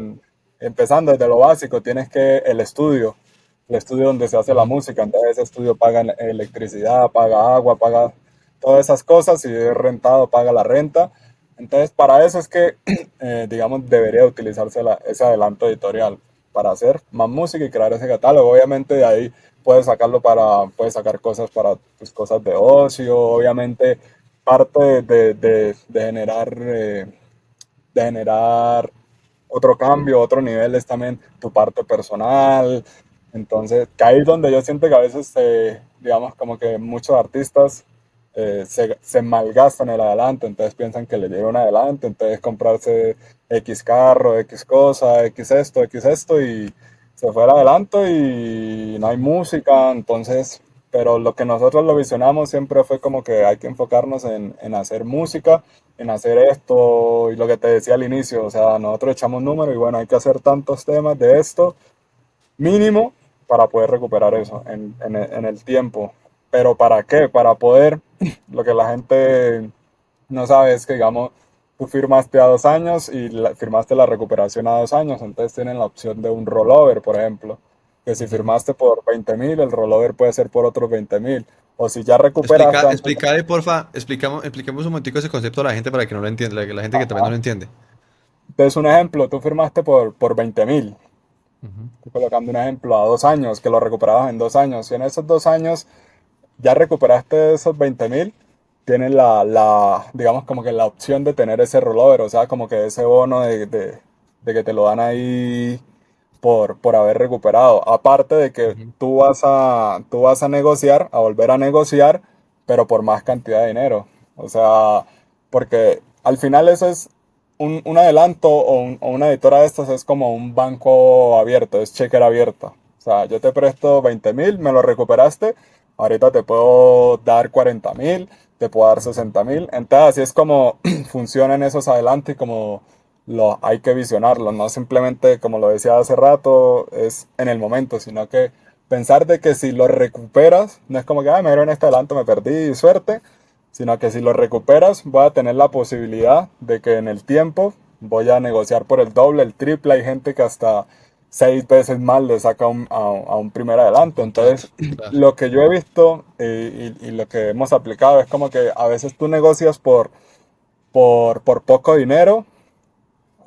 empezando desde lo básico, tienes que el estudio donde se hace la Ujú. música, entonces ese estudio paga electricidad, paga agua, paga todas esas cosas, si es rentado, paga la renta. Entonces, para eso es que, digamos, debería utilizarse ese adelanto editorial para hacer más música y crear ese catálogo. Obviamente de ahí puedes sacar cosas para tus cosas de ocio, obviamente parte de generar otro cambio, otro nivel es también tu parte personal, Entonces, que ahí es donde yo siento que a veces, digamos, como que muchos artistas se malgastan el adelanto, entonces piensan que le llega un adelanto, entonces comprarse X carro, X cosa, X esto, y se fue el adelanto y no hay música, entonces, pero lo que nosotros lo visionamos siempre fue como que hay que enfocarnos en hacer música, en hacer esto, y lo que te decía al inicio, o sea, nosotros echamos números y bueno, hay que hacer tantos temas de esto mínimo para poder recuperar eso en el tiempo. Pero ¿para qué? Para poder, lo que la gente no sabe es que, digamos, tú firmaste a 2 años y firmaste la recuperación a 2 años, entonces tienen la opción de un rollover, por ejemplo, que si Ujú. firmaste por 20.000, el rollover puede ser por otros 20.000. O si ya recuperaste antes, Explicarle, porfa, expliquemos un momentico ese concepto a la gente para que no lo entienda, la gente que también no lo entiende. entonces un ejemplo, tú firmaste por 20.000. Ujú. Estoy colocando un ejemplo a 2 años, que lo recuperabas en 2 años. Si en esos 2 años ya recuperaste esos 20.000, tienes digamos como que la opción de tener ese rollover, o sea, como que ese bono de que te lo dan ahí por haber recuperado. Aparte de que Ujú. tú vas a negociar, a volver a negociar, pero por más cantidad de dinero. O sea, porque al final eso es un adelanto o una editora de estas es como un banco abierto, es chequera abierta. O sea, yo te presto 20.000, me lo recuperaste, ahorita te puedo dar 40.000, te puedo dar Ujú. 60.000. Entonces, así es como funcionan esos adelantos y como hay que visionarlo, no simplemente, como lo decía hace rato, es en el momento, sino que pensar de que si lo recuperas, no es como que, me dieron este adelanto, me perdí, suerte, sino que si lo recuperas, voy a tener la posibilidad de que en el tiempo voy a negociar por el doble, el triple, hay gente que hasta 6 veces más le saca a un primer Un adelanto. contrato, Entonces, claro. lo que yo he visto y lo que hemos aplicado es como que a veces tú negocias por poco dinero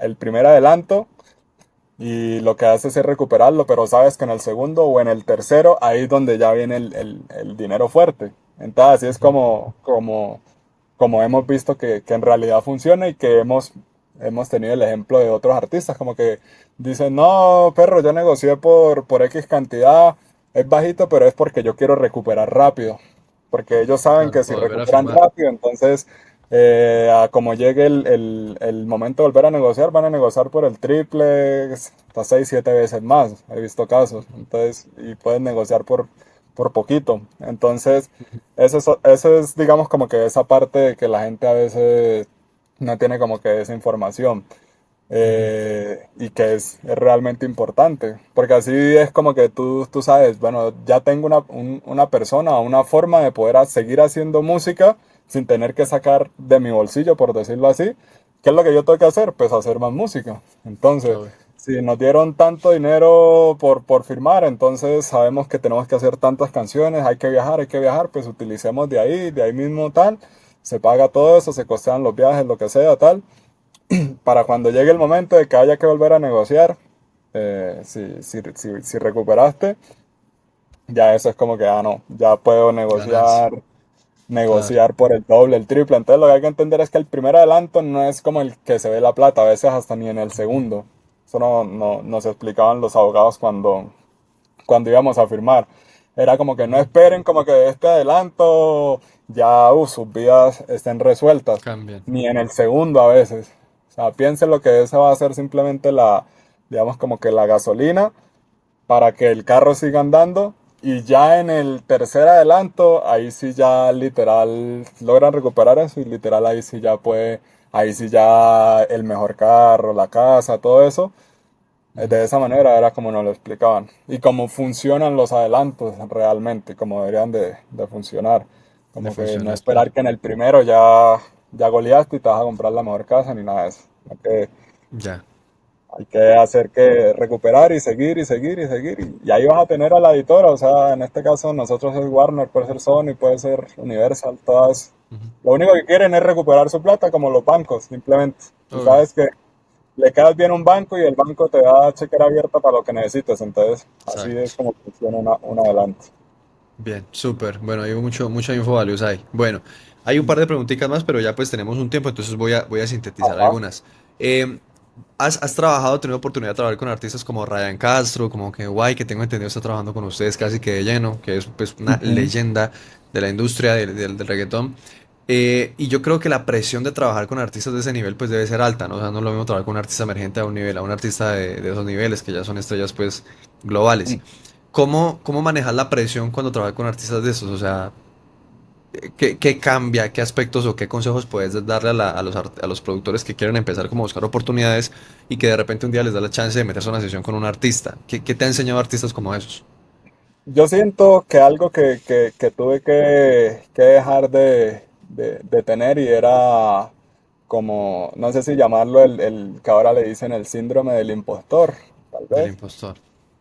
el primer adelanto y lo que haces es recuperarlo, pero sabes que en el segundo o en el tercero, ahí es donde ya viene el dinero fuerte. Entonces, así es Ujú. como hemos visto que en realidad funciona y que hemos tenido el ejemplo de otros artistas, como que dicen, no, perro, yo negocié por X cantidad, es bajito, pero es porque yo quiero recuperar rápido, porque ellos saben Claro, que si para volver a recuperan firmar. rápido, entonces a como llegue el momento de volver a negociar, van a negociar por el triple, hasta 6, 7 veces más. He visto casos. Entonces, y pueden negociar por poquito. Entonces, eso es, digamos, como que esa parte de que la gente a veces no tiene como que esa información. Ujú. Y que es realmente importante, porque así es como que tú sabes, bueno, ya tengo una persona o una forma de poder seguir haciendo música sin tener que sacar de mi bolsillo, por decirlo así. ¿Qué es lo que yo tengo que hacer? Pues hacer más música. Entonces, Obvio. si nos dieron tanto dinero por firmar, entonces sabemos que tenemos que hacer tantas canciones, hay que viajar, pues utilicemos de ahí mismo tal, se paga todo eso, se costean los viajes, lo que sea, tal para cuando llegue el momento de que haya que volver a negociar, si recuperaste, ya eso es como que, no, ya puedo Ganancia, claro. negociar por el doble, el triple. Entonces lo que hay que entender es que el primer adelanto no es como el que se ve la plata, a veces hasta ni en el Ujú. segundo. Eso no nos explicaban los abogados cuando íbamos a firmar. Era como que no Ujú. esperen como que este adelanto ya sus vidas estén resueltas, Cambian. ni en el segundo a veces. O sea, piensen lo que esa va a ser simplemente digamos como que la gasolina para que el carro siga andando y ya en el tercer adelanto, ahí sí ya literal logran recuperar eso y literal ahí sí ya el mejor carro, la casa, todo eso Ujú. de esa manera era como nos lo explicaban. Y cómo funcionan los adelantos realmente, como deberían de funcionar. De Como que no funcionar, esperar claro. que en el primero ya goleaste y te vas a comprar la mejor casa ni nada de eso. Ya. Hay que hacer que recuperar y seguir y seguir y seguir. Y ahí vas a tener a la editora. O sea, en este caso nosotros es Warner, puede ser Sony, puede ser Universal, todas. Ujú. Lo único que quieren es recuperar su plata como los bancos, simplemente. Y Obvio. sabes que le quedas bien a un banco y el banco te da chequera abierta para lo que necesites. Entonces, así es Exacto. como funciona un adelante. Bien, súper. Bueno, hay mucha info valiosa ahí. Bueno, hay un par de preguntitas más, pero ya pues tenemos un tiempo, entonces voy a sintetizar Ajá. algunas. Eh, ¿Has trabajado, tenido oportunidad de trabajar con artistas como Ryan Castro, como que guay, que tengo entendido está trabajando con ustedes casi que de lleno, que es pues una Ujú. leyenda de la industria del reggaetón? Y yo creo que la presión de trabajar con artistas de ese nivel pues debe ser alta, ¿no? O sea, no es lo mismo trabajar con un artista emergente a un nivel, a un artista de esos niveles que ya son estrellas pues globales. ¿Cómo manejas la presión cuando trabajas con artistas de esos? O sea, ¿qué cambia? ¿Qué aspectos o qué consejos puedes darle a los productores que quieren empezar como a buscar oportunidades y que de repente un día les da la chance de meterse a una sesión con un artista? ¿Qué te ha enseñado artistas como esos? Yo siento que algo que tuve que dejar de tener y era como, no sé si llamarlo el que ahora le dicen el síndrome del impostor, tal Del vez, impostor.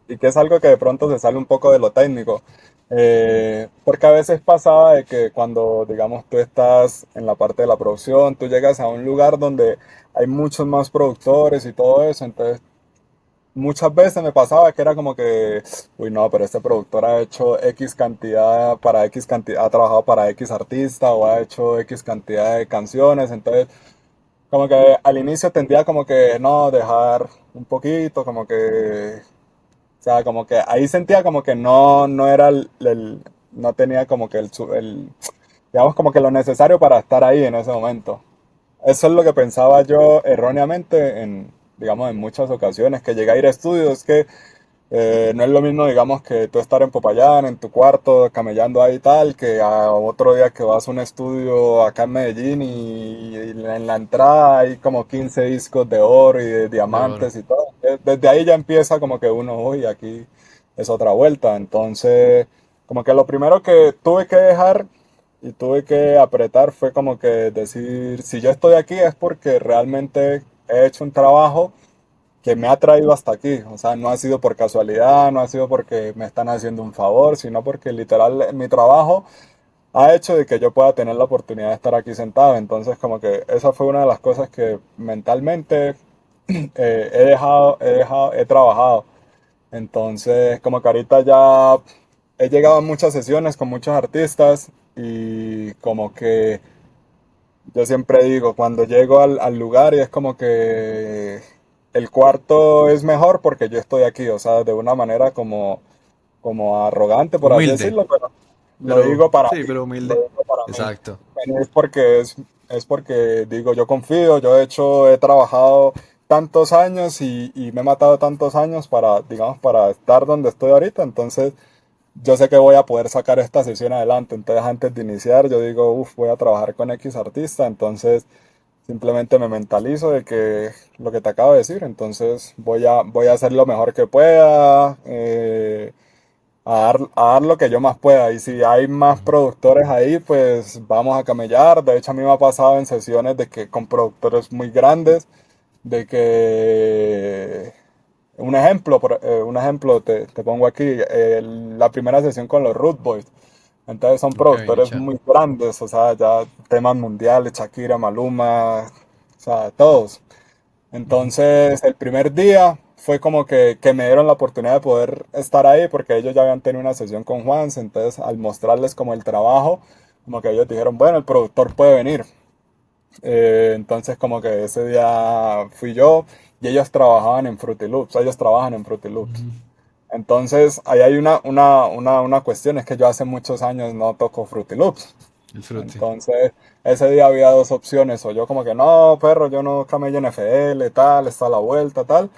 y que es algo que de pronto se sale un poco de lo técnico. Porque a veces pasaba de que cuando, digamos, tú estás en la parte de la producción, tú llegas a un lugar donde hay muchos más productores y todo eso, entonces muchas veces me pasaba que era como que, uy, no, pero este productor ha hecho X cantidad para X cantidad, ha trabajado para X artista o ha hecho X cantidad de canciones, entonces como que al inicio tendía como que no, dejar un poquito, como que, o sea, como que ahí sentía como que no era no tenía como que digamos como que lo necesario para estar ahí en ese momento. Eso es lo que pensaba yo erróneamente digamos, en muchas ocasiones, que llegué a ir a estudios, que no es lo mismo, digamos, que tú estar en Popayán, en tu cuarto, camellando ahí y tal, que a otro día que vas a un estudio acá en Medellín y en la entrada hay como 15 discos de oro y de De oro. diamantes y todo. Desde ahí ya empieza como que uno, uy, aquí es otra vuelta. Entonces, como que lo primero que tuve que dejar y tuve que apretar fue como que decir, si yo estoy aquí es porque realmente he hecho un trabajo que me ha traído hasta aquí. O sea, no ha sido por casualidad, no ha sido porque me están haciendo un favor, sino porque literal mi trabajo ha hecho de que yo pueda tener la oportunidad de estar aquí sentado. Entonces, como que esa fue una de las cosas que mentalmente he trabajado. Entonces, como que ahorita ya he llegado a muchas sesiones con muchos artistas y como que yo siempre digo, cuando llego al lugar y es como que el cuarto es mejor porque yo estoy aquí, o sea, de una manera como arrogante, por así Humilde, decirlo, pero lo pero digo para sí, mí, pero lo humilde. digo para mí. Exacto. Bueno, es porque digo, yo confío, yo de hecho he trabajado tantos años y me he matado tantos años para, digamos, para estar donde estoy ahorita, entonces yo sé que voy a poder sacar esta sesión adelante. Entonces, antes de iniciar, yo digo, uff, voy a trabajar con X artista. Entonces, simplemente me mentalizo de que lo que te acabo de decir. Entonces, voy a hacer lo mejor que pueda, a dar lo que yo más pueda. Y si hay más Ujú. productores ahí, pues vamos a camellar. De hecho, a mí me ha pasado en sesiones de que con productores muy grandes, de que un ejemplo te pongo aquí, la primera sesión con los Root Boys. Entonces son Ok, productores chao. muy grandes, o sea, ya temas mundiales, Shakira, Maluma, o sea, todos. Ujú. Entonces el primer día fue como que me dieron la oportunidad de poder estar ahí porque ellos ya habían tenido una sesión con Juans, entonces al mostrarles como el trabajo, como que ellos dijeron, bueno, el productor puede venir. Entonces como que ese día fui yo y ellos trabajaban en Fruity Loops, ellos trabajan en Fruity Loops. Ujú. Entonces ahí hay una cuestión, es que yo hace muchos años no toco Fruity Loops. El fruti. Entonces ese día había dos opciones, o yo como que no, perro, yo no camello en FL, tal, está a la vuelta, tal.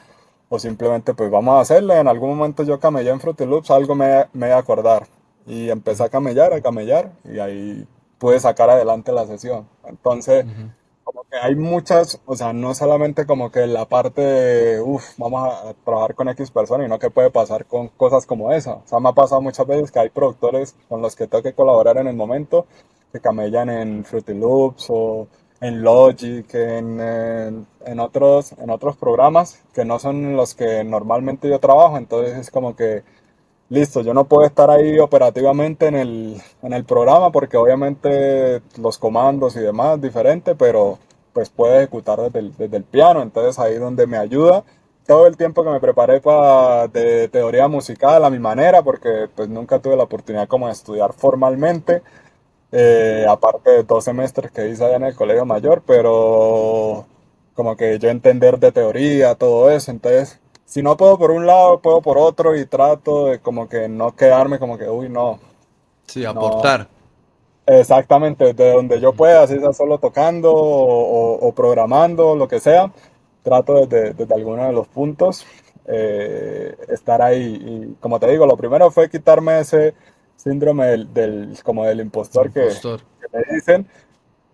O simplemente pues vamos a hacerle, en algún momento yo camellé en Fruity Loops, algo me voy a acordar. Y empecé a camellar y ahí pude sacar adelante la sesión. Entonces Ujú. como que hay muchas, o sea, no solamente como que la parte de, uff, vamos a trabajar con X persona, sino que puede pasar con cosas como esa. O sea, me ha pasado muchas veces que hay productores con los que tengo que colaborar en el momento, que camellan en Fruity Loops o en Logic, en otros programas que no son los que normalmente yo trabajo. Entonces es como que listo, yo no puedo estar ahí operativamente en el programa porque obviamente los comandos y demás es diferente, pero pues puedo ejecutar desde el piano, entonces ahí donde me ayuda todo el tiempo que me preparé de teoría musical a mi manera, porque pues nunca tuve la oportunidad como de estudiar formalmente, aparte de 2 semestres que hice allá en el colegio mayor, pero como que yo entender de teoría, todo eso. Entonces, si no puedo por un lado, puedo por otro y trato de como que no quedarme como que, uy, no, Sí, no, aportar. exactamente, de donde yo Ujú. pueda, así sea solo tocando o programando, lo que sea, trato desde alguno de los puntos estar ahí. Y como te digo, lo primero fue quitarme ese síndrome como del El impostor impostor. que me dicen,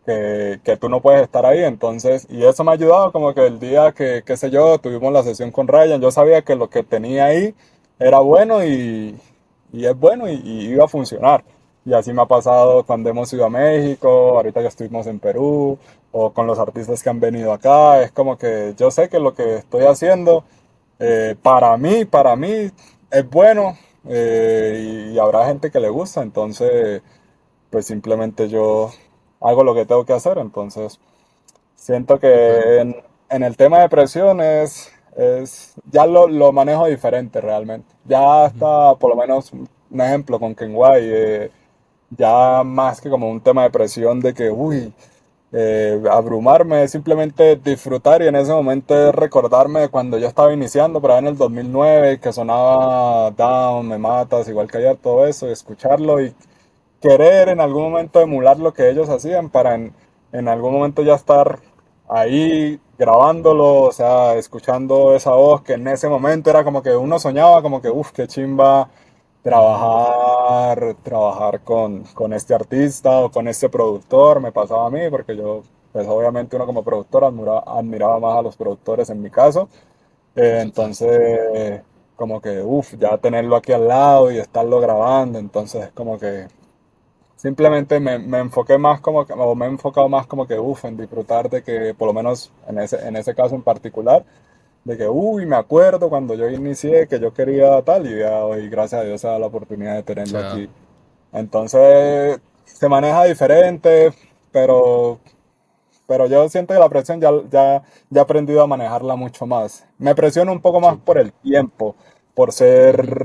que tú no puedes estar ahí. Entonces, y eso me ha ayudado como que el día que, qué sé yo, tuvimos la sesión con Ryan, yo sabía que lo que tenía ahí era bueno y es bueno y iba a funcionar. Y así me ha pasado cuando hemos ido a México, ahorita que estuvimos en Perú, o con los artistas que han venido acá. Es como que yo sé que lo que estoy haciendo, para mí es bueno, y habrá gente que le gusta. Entonces, pues simplemente yo hago lo que tengo que hacer. Entonces, siento Súper. que en el tema de presión ya lo manejo diferente realmente. Ya Ujú. está, por lo menos, un ejemplo con Kenway, ya más que como un tema de presión de que, uy, abrumarme, es simplemente disfrutar y en ese momento recordarme de cuando yo estaba iniciando, por ahí en el 2009 que sonaba Down, Me Matas, igual que ayer, todo eso, y escucharlo y querer en algún momento emular lo que ellos hacían para en algún momento ya estar ahí grabándolo, o sea, escuchando esa voz que en ese momento era como que uno soñaba, como que, uff, qué chimba Ujú. trabajar con este artista o con este productor, me pasaba a mí, porque yo, pues obviamente uno como productor admiraba más a los productores en mi caso. Total. Entonces, como que, uff, ya tenerlo aquí al lado y estarlo grabando, entonces como que simplemente me enfoqué más como que, o me he enfocado más como que, uff, en disfrutar de que, por lo menos en ese caso en particular, de que, uy, me acuerdo cuando yo inicié que yo quería tal y ya hoy, gracias a Dios, se da la oportunidad de O tenerlo sea, aquí. Entonces, se maneja diferente, pero, pero yo siento que la presión ya he aprendido a manejarla mucho más. Me presiono un poco más por súper. el tiempo, por Ujú.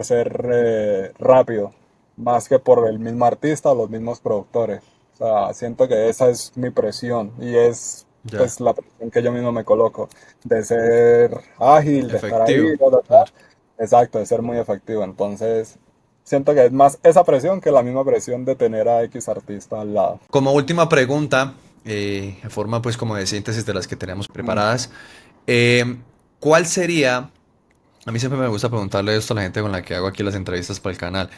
ser rápido, más que por el mismo artista o los mismos productores. O sea, siento que esa es mi presión y es Ya. pues la presión que yo mismo me coloco, de ser ágil, de estar ahí, Efectivo. bla, bla, bla. Claro. Exacto, de ser muy efectivo. Entonces, siento que es más esa presión que la misma presión de tener a X artista al lado. Como última pregunta, en forma pues como de síntesis de las que tenemos Mm. preparadas, eh, ¿cuál sería, a mí siempre me gusta preguntarle esto a la gente con la que hago aquí las entrevistas para el canal,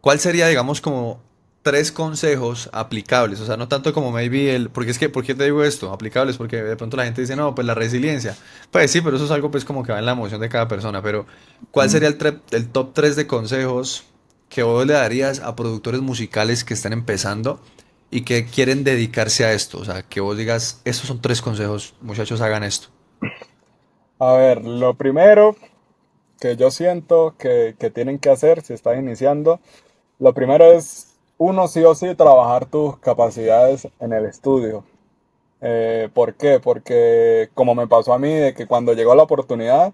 ¿cuál sería, digamos, como tres consejos aplicables? O sea, no tanto como maybe porque es que, ¿por qué te digo esto? Aplicables, porque de pronto la gente dice, no, pues la resiliencia. Pues sí, pero eso es algo pues como que va en la emoción de cada persona, pero ¿cuál Mm. sería el top 3 de consejos que vos le darías a productores musicales que están empezando y que quieren dedicarse a esto? O sea, que vos digas, estos son tres consejos, muchachos, hagan esto. A ver, lo primero que yo siento que tienen que hacer si están iniciando, lo primero es uno sí o sí trabajar tus capacidades en el estudio. ¿Por qué? Porque como me pasó a mí, de que cuando llegó la oportunidad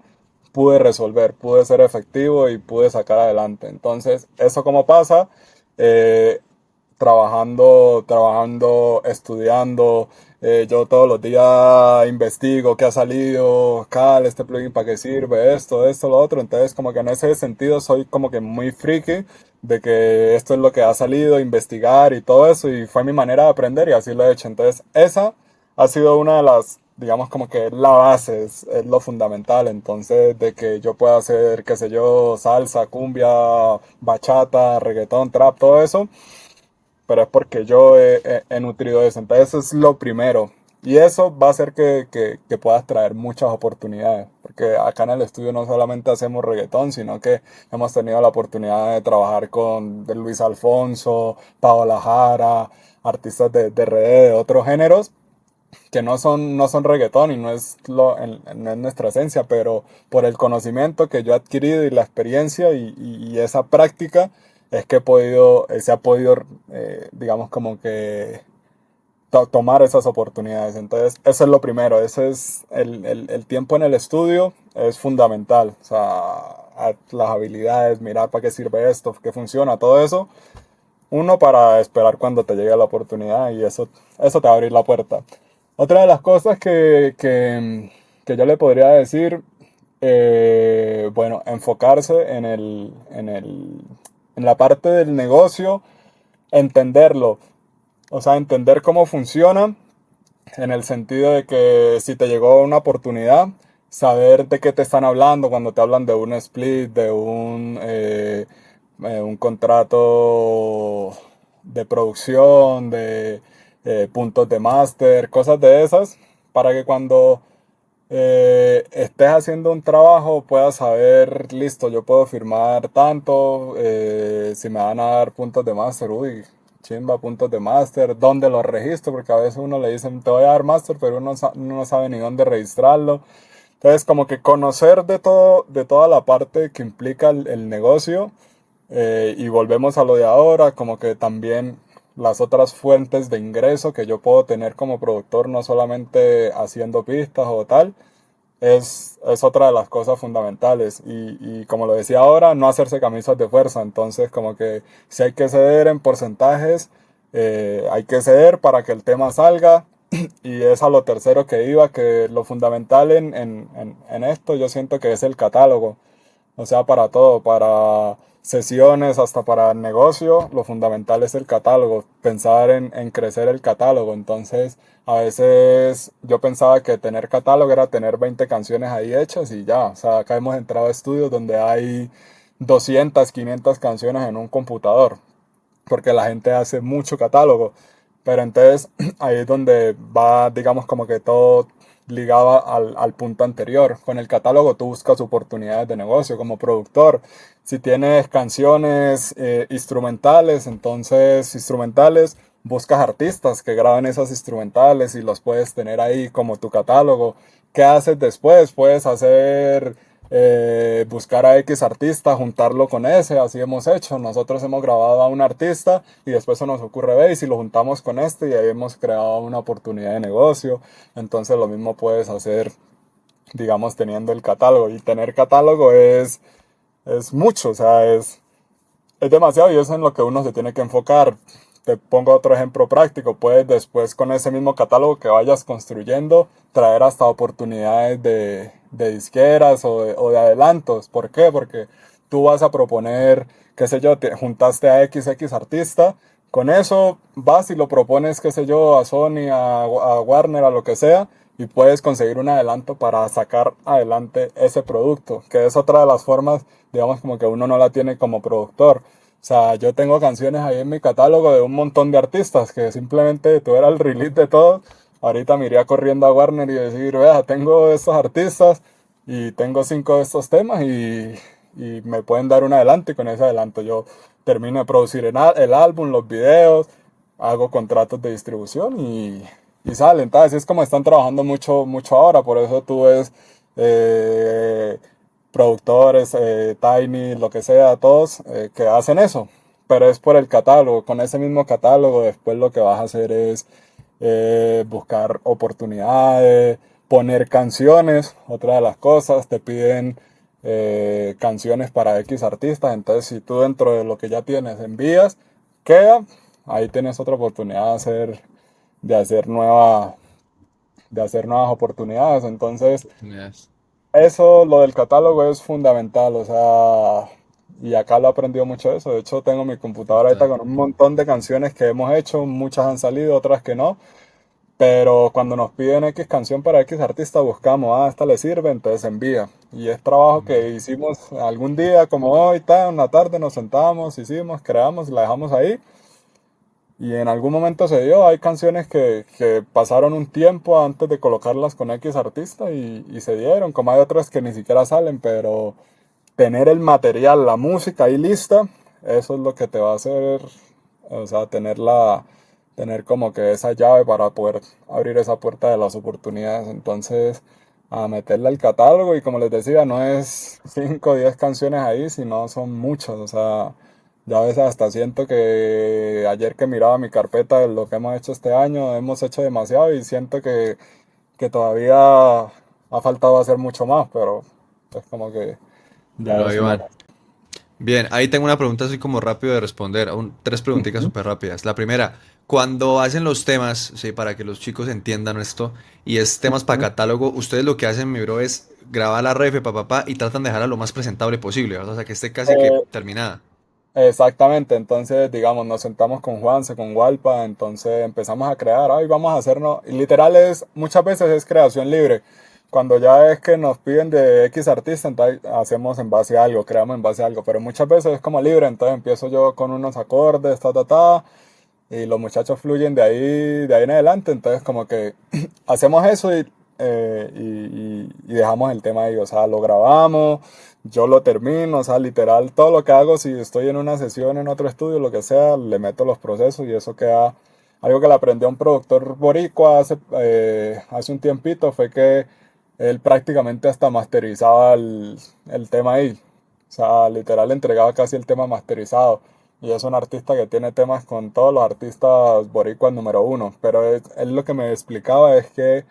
pude resolver, pude ser efectivo y pude sacar adelante. Entonces, ¿eso cómo pasa? Eh, trabajando, estudiando. Yo todos los días investigo qué ha salido, este plugin para qué sirve, esto, lo otro. Entonces, como que en ese sentido soy como que muy friki de que esto es lo que ha salido, investigar y todo eso. Y fue mi manera de aprender y así lo he hecho. Entonces, esa ha sido una de las, digamos, como que la base, es lo fundamental. Entonces, de que yo pueda hacer, qué sé yo, salsa, cumbia, bachata, reggaetón, trap, todo eso, pero es porque yo he nutrido eso. Entonces eso es lo primero. Y eso va a hacer que puedas traer muchas oportunidades, porque acá en el estudio no solamente hacemos reggaetón, sino que hemos tenido la oportunidad de trabajar con de Luis Alfonso, Paola Jara, artistas de reggae, de otros géneros, que no son reggaetón y no es nuestra esencia, pero por el conocimiento que yo he adquirido y la experiencia y esa práctica es que se ha podido, digamos, como que tomar esas oportunidades. Entonces, eso es lo primero, ese es el tiempo en el estudio es fundamental. O sea, las habilidades, mirar para qué sirve esto, qué funciona, todo eso. Uno, para esperar cuando te llegue la oportunidad y eso te va a abrir la puerta. Otra de las cosas que yo le podría decir, bueno, enfocarse en la parte del negocio, entenderlo, o sea, entender cómo funciona, en el sentido de que si te llegó una oportunidad, saber de qué te están hablando cuando te hablan de un split, de un contrato de producción, de puntos de máster, cosas de esas, para que cuando estés haciendo un trabajo puedas saber, listo, yo puedo firmar tanto, si me van a dar puntos de máster, uy, chimba, puntos de máster, dónde los registro, porque a veces uno le dicen, te voy a dar máster, pero uno no sabe ni dónde registrarlo. Entonces, como que conocer de todo, de toda la parte que implica el negocio, y volvemos a lo de ahora, como que también las otras fuentes de ingreso que yo puedo tener como productor, no solamente haciendo pistas o tal, es otra de las cosas fundamentales. Y como lo decía ahora, no hacerse camisas de fuerza. Entonces, como que si hay que ceder en porcentajes, hay que ceder para que el tema salga. Y es a lo tercero que iba, que lo fundamental en esto yo siento que es el catálogo. O sea, para todo, para sesiones, hasta para el negocio, lo fundamental es el catálogo, pensar en crecer el catálogo. Entonces, a veces yo pensaba que tener catálogo era tener 20 canciones ahí hechas y ya. O sea, acá hemos entrado a estudios donde hay 200 500 canciones en un computador, porque la gente hace mucho catálogo. Pero entonces ahí es donde va, digamos, como que todo ligado al punto anterior. Con el catálogo tú buscas oportunidades de negocio como productor. Si tienes canciones instrumentales, entonces instrumentales, buscas artistas que graben esas instrumentales y los puedes tener ahí como tu catálogo. ¿Qué haces después? Puedes hacer buscar a X artista, juntarlo con ese, así hemos hecho. Nosotros hemos grabado a un artista y después se nos ocurre, ver, y si lo juntamos con este y ahí hemos creado una oportunidad de negocio. Entonces lo mismo puedes hacer, digamos, teniendo el catálogo. Y tener catálogo es mucho, o sea, es demasiado y eso es en lo que uno se tiene que enfocar. Te pongo otro ejemplo práctico. Puedes después con ese mismo catálogo que vayas construyendo traer hasta oportunidades de disqueras o de adelantos. ¿Por qué? Porque tú vas a proponer, qué sé yo, te juntaste a XX artista. Con eso vas y lo propones, qué sé yo, a Sony, a Warner, a lo que sea, y puedes conseguir un adelanto para sacar adelante ese producto, que es otra de las formas, digamos, como que uno no la tiene como productor. O sea, yo tengo canciones ahí en mi catálogo de un montón de artistas que simplemente tuviera el release de todo. Ahorita me iría corriendo a Warner y decir, vea, tengo estos artistas y tengo 5 de estos temas y me pueden dar un adelanto y con ese adelanto yo termino de producir el álbum, los videos, hago contratos de distribución y sale. Entonces es como están trabajando mucho, mucho ahora, por eso tú ves eh, productores, Tiny, lo que sea, todos que hacen eso, pero es por el catálogo. Con ese mismo catálogo después lo que vas a hacer es buscar oportunidades, poner canciones, otra de las cosas, te piden canciones para X artistas, entonces si tú dentro de lo que ya tienes envías, queda, ahí tienes otra oportunidad de hacer de hacer nuevas oportunidades, entonces Oportunidades. eso, lo del catálogo es fundamental, o sea, y acá lo he aprendido mucho eso. De hecho, tengo mi computadora ahorita Total. con un montón de canciones que hemos hecho, muchas han salido, otras que no. Pero cuando nos piden X canción para X artista, buscamos, esta le sirve, entonces envía. Y es trabajo que hicimos algún día, como hoy, en la tarde nos sentamos, hicimos, creamos, la dejamos ahí. Y en algún momento se dio, hay canciones que pasaron un tiempo antes de colocarlas con X artista y se dieron, como hay otras que ni siquiera salen, pero tener el material, la música ahí lista, eso es lo que te va a hacer, o sea, tener como que esa llave para poder abrir esa puerta de las oportunidades. Entonces, a meterle al catálogo y como les decía, no es 5 o 10 canciones ahí, sino son muchas, o sea, ya a veces hasta siento que ayer que miraba mi carpeta de lo que hemos hecho este año, hemos hecho demasiado y siento que todavía ha faltado hacer mucho más, pero es como que ya Pero es ahí una... van. Bien, ahí tengo una pregunta así como rápido de responder, tres preguntitas Ujú, súper rápidas. La primera, cuando hacen los temas, sí, para que los chicos entiendan esto, y es temas para ujú. catálogo, ustedes lo que hacen, mi bro, es grabar la ref, y tratan de dejarla lo más presentable posible, ¿verdad? O sea, que esté casi que Eh, terminada. Exactamente, entonces digamos, nos sentamos con Juanse, con Walpa, entonces empezamos a crear, ay, vamos a hacernos, y literal es, muchas veces es creación libre, cuando ya es que nos piden de X artista, entonces hacemos en base a algo, creamos en base a algo, pero muchas veces es como libre, entonces empiezo yo con unos acordes, y los muchachos fluyen de ahí en adelante, entonces como que hacemos eso y dejamos el tema ahí, o sea, lo grabamos, yo lo termino, o sea, literal, todo lo que hago, si estoy en una sesión en otro estudio, lo que sea, le meto los procesos y eso queda, algo que le aprendí a un productor boricua hace un tiempito, fue que él prácticamente hasta masterizaba el tema ahí, o sea, literal entregaba casi el tema masterizado. Y es un artista que tiene temas con todos los artistas boricuas número uno. Pero él lo que me explicaba es que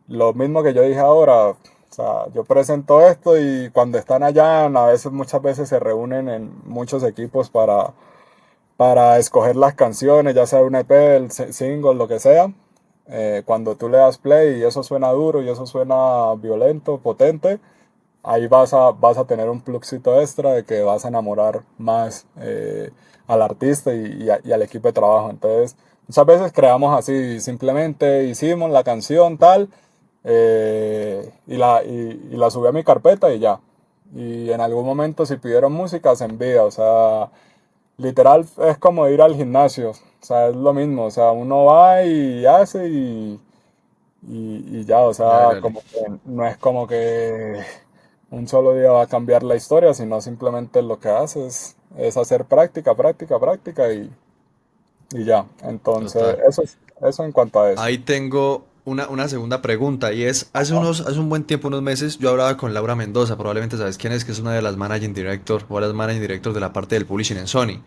lo mismo que yo dije ahora, o sea, yo presento esto y cuando están allá, a veces, muchas veces se reúnen en muchos equipos para escoger las canciones, ya sea un EP, el single, lo que sea. Cuando tú le das play y eso suena duro y eso suena violento, potente, ahí vas a tener un pluxito extra de que vas a enamorar más al artista y al equipo de trabajo. Entonces, muchas veces creamos así, simplemente hicimos la canción tal y la subí a mi carpeta y ya. Y en algún momento si pidieron música se envía, o sea, literal es como ir al gimnasio, o sea, es lo mismo, o sea, uno va y hace y ya, o Y sea, hágale. como que no es como que un solo día va a cambiar la historia, sino simplemente lo que haces es hacer práctica, práctica, práctica y ya. Entonces, Total. eso en cuanto a eso. Ahí tengo una segunda pregunta y es, hace un buen tiempo, unos meses, yo hablaba con Laura Mendoza, probablemente sabes quién es, que es una de las managing director o las managing director de la parte del publishing en Sony.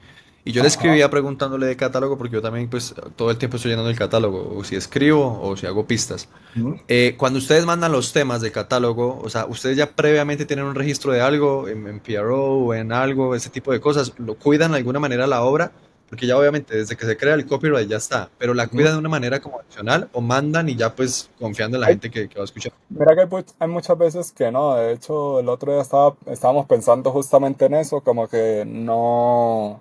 Y yo le Ajá. escribía preguntándole de catálogo porque yo también pues todo el tiempo estoy llenando el catálogo, o si escribo o si hago pistas. Ujú. Cuando ustedes mandan los temas de catálogo, o sea, ustedes ya previamente tienen un registro de algo en PRO o en algo, ese tipo de cosas, lo cuidan de alguna manera la obra, porque ya obviamente desde que se crea el copyright ya está, pero la Ujú. cuidan de una manera como adicional o mandan y ya pues confiando en la Hay- gente que va a escuchar. Mira que hay muchas veces que no, de hecho el otro día estábamos pensando justamente en eso, como que no,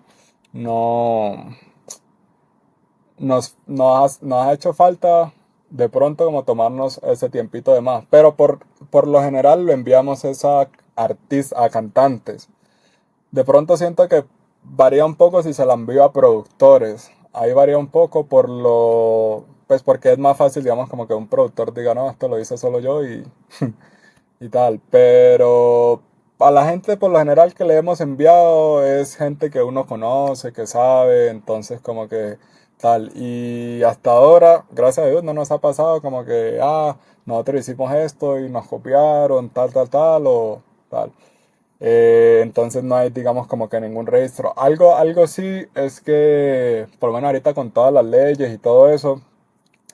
nos ha hecho falta de pronto como tomarnos ese tiempito de más, pero por lo general lo enviamos es a artistas, a cantantes. De pronto siento que varía un poco si se la envío a productores. Ahí varía un poco pues porque es más fácil, digamos, como que un productor diga, no, esto lo hice solo yo y tal. Pero a la gente por lo general que le hemos enviado es gente que uno conoce, que sabe, entonces como que tal. Y hasta ahora, gracias a Dios, no nos ha pasado como que, nosotros hicimos esto y nos copiaron, tal o tal. Entonces no hay, digamos, como que ningún registro. Algo sí es que, por lo menos ahorita con todas las leyes y todo eso,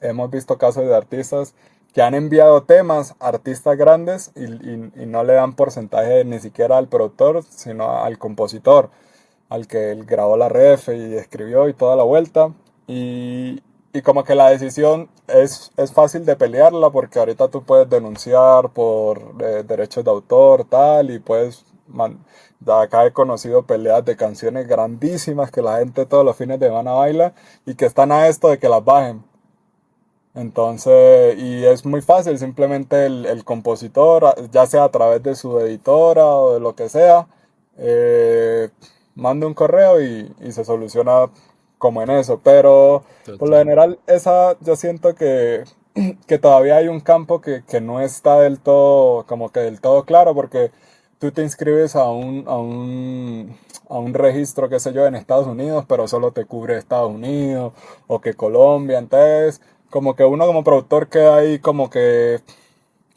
hemos visto casos de artistas que han enviado temas a artistas grandes y no le dan porcentaje ni siquiera al productor, sino al compositor, al que él grabó la ref y escribió y toda la vuelta. Y como que la decisión es fácil de pelearla porque ahorita tú puedes denunciar por derechos de autor, tal, y puedes... de acá he conocido peleas de canciones grandísimas que la gente todos los fines de semana baila y que están a esto de que las bajen. Entonces, y es muy fácil, simplemente el compositor, ya sea a través de su editora o de lo que sea, eh, manda un correo y se soluciona como en eso. Pero por lo Total. general, esa yo siento que todavía hay un campo que no está del todo, como que del todo claro, porque tú te inscribes a un registro, qué sé yo, en Estados Unidos, pero solo te cubre Estados Unidos o que Colombia, entonces como que uno como productor queda ahí como que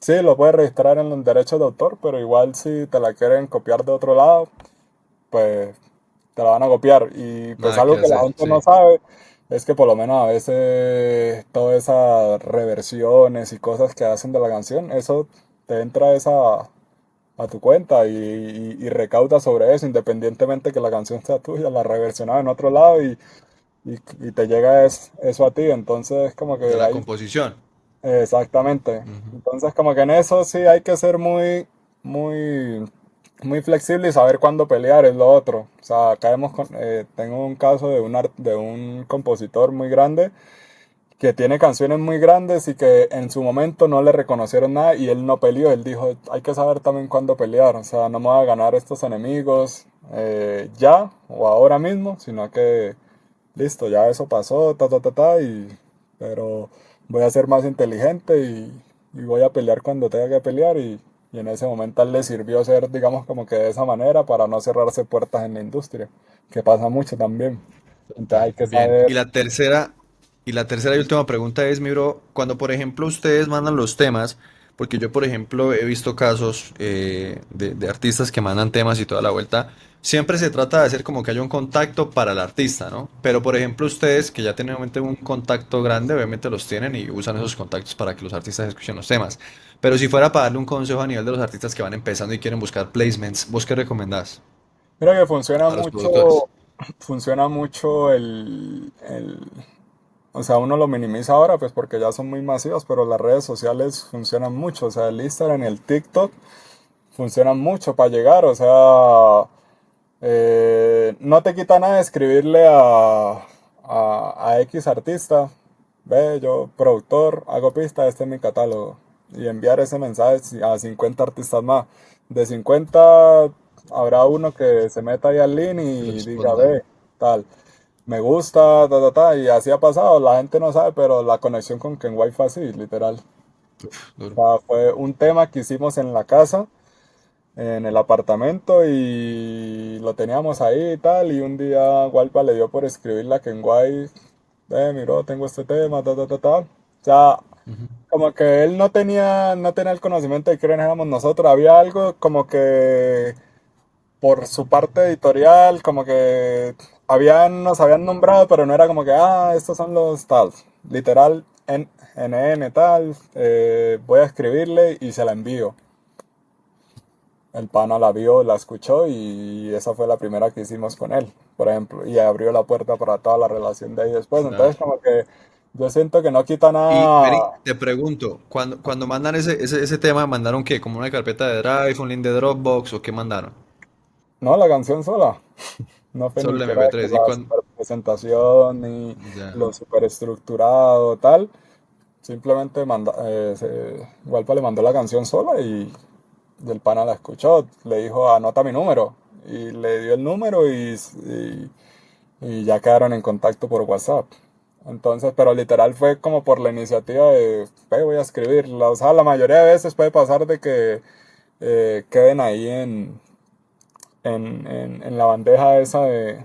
sí, lo puede registrar en los derechos de autor, pero igual si te la quieren copiar de otro lado, pues te la van a copiar. Y pues Nada que algo que la hacer, gente no sí. sabe es que por lo menos a veces todas esas reversiones y cosas que hacen de la canción, eso te entra a tu cuenta y recaudas sobre eso, independientemente que la canción sea tuya, la reversionada en otro lado y te llega eso a ti. Entonces, como De que la hay, composición. exactamente. Ujú. Entonces, como que en eso sí hay que ser muy, muy flexible y saber cuándo pelear es lo otro. O sea, tengo un caso de un compositor muy grande que tiene canciones muy grandes y que en su momento no le reconocieron nada y él no peleó. Él dijo, hay que saber también cuándo pelear. O sea, no me voy a ganar estos enemigos ya o ahora mismo, sino que listo, ya eso pasó, pero voy a ser más inteligente y voy a pelear cuando tenga que pelear y en ese momento a él le sirvió ser, digamos, como que de esa manera para no cerrarse puertas en la industria, que pasa mucho también. Entonces hay Total. que Bien. saber. Y la tercera y última pregunta es, mi bro, cuando por ejemplo ustedes mandan los temas, porque yo por ejemplo he visto casos de artistas que mandan temas y toda la vuelta, siempre se trata de hacer como que haya un contacto para el artista, ¿no? Pero por ejemplo ustedes que ya tienen obviamente un contacto grande, obviamente los tienen y usan esos contactos para que los artistas escuchen los temas. Pero si fuera para darle un consejo a nivel de los artistas que van empezando y quieren buscar placements, ¿vos qué recomendás Mira que a los productores? funciona mucho o sea, uno lo minimiza ahora pues porque ya son muy masivos, pero las redes sociales funcionan mucho, o sea, el Instagram y el TikTok funcionan mucho para llegar, o sea, no te quita nada escribirle a X artista, ve, yo productor, hago pista, este es mi catálogo, y enviar ese mensaje a 50 artistas más. De 50 habrá uno que se meta ahí al link y diga, Responda. ve, tal, me gusta, y así ha pasado, la gente no sabe, pero la conexión con Ken Wi fue así, literal. Duro. O sea, fue un tema que hicimos en la casa en el apartamento y lo teníamos ahí y tal. Y un día Walpa le dio por escribirle a Kenway, miro, tengo este tema, O sea, Ujú. como que él no tenía el conocimiento de quiénes éramos nosotros. Había algo como que por su parte editorial, como que nos habían nombrado, pero no era como que, estos son los tal. Literal, NN tal, voy a escribirle y se la envío. El pana la vio, la escuchó y esa fue la primera que hicimos con él, por ejemplo, y abrió la puerta para toda la relación de ahí después. Claro. Entonces, como que yo siento que no quita Y vení, nada, te pregunto, cuando mandan ese tema, ¿mandaron qué? ¿Como una carpeta de Drive, un link de Dropbox o qué mandaron? no la canción sola, no fue ni Solo el siquiera que MP3. ¿Y la cuando? super presentación ni Ya. lo super estructurado, tal. Simplemente Walpa le mandó la canción sola y el pana la escuchó, le dijo, anota mi número. Y le dio el número y ya quedaron en contacto por WhatsApp. Entonces, pero literal fue como por la iniciativa de, "Ve, voy a escribirla". O sea, la mayoría de veces puede pasar de que queden ahí en la bandeja esa de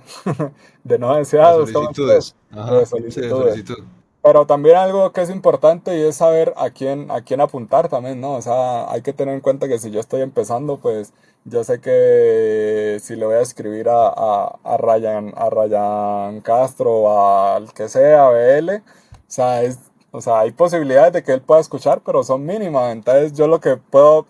no De deseados, ¿cómo es que es? solicitudes. De Ajá. Sí, de solicitudes. solicitud. Pero también algo que es importante y es saber a quién apuntar también, ¿no? O sea, hay que tener en cuenta que si yo estoy empezando, pues yo sé que si le voy a escribir a Ryan Castro o al que sea, BL, o sea, hay posibilidades de que él pueda escuchar, pero son mínimas. Entonces yo lo que puedo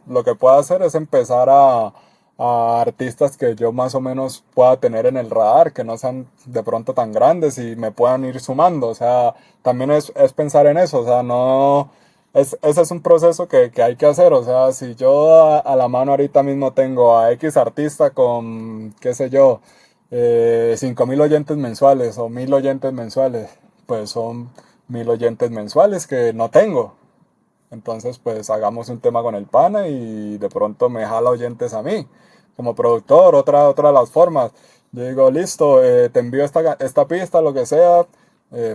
hacer es empezar a artistas que yo más o menos pueda tener en el radar, que no sean de pronto tan grandes y me puedan ir sumando. O sea, también es pensar en eso, o sea, no, ese es un proceso que hay que hacer, o sea, si yo a la mano ahorita mismo tengo a X artista con, qué sé yo, 5.000 oyentes mensuales o 1.000 oyentes mensuales, pues son 1.000 oyentes mensuales que no tengo. Entonces, pues hagamos un tema con el pana y de pronto me jala oyentes a mí. Como productor, otra de las formas. Yo digo, listo, te envío esta pista, lo que sea,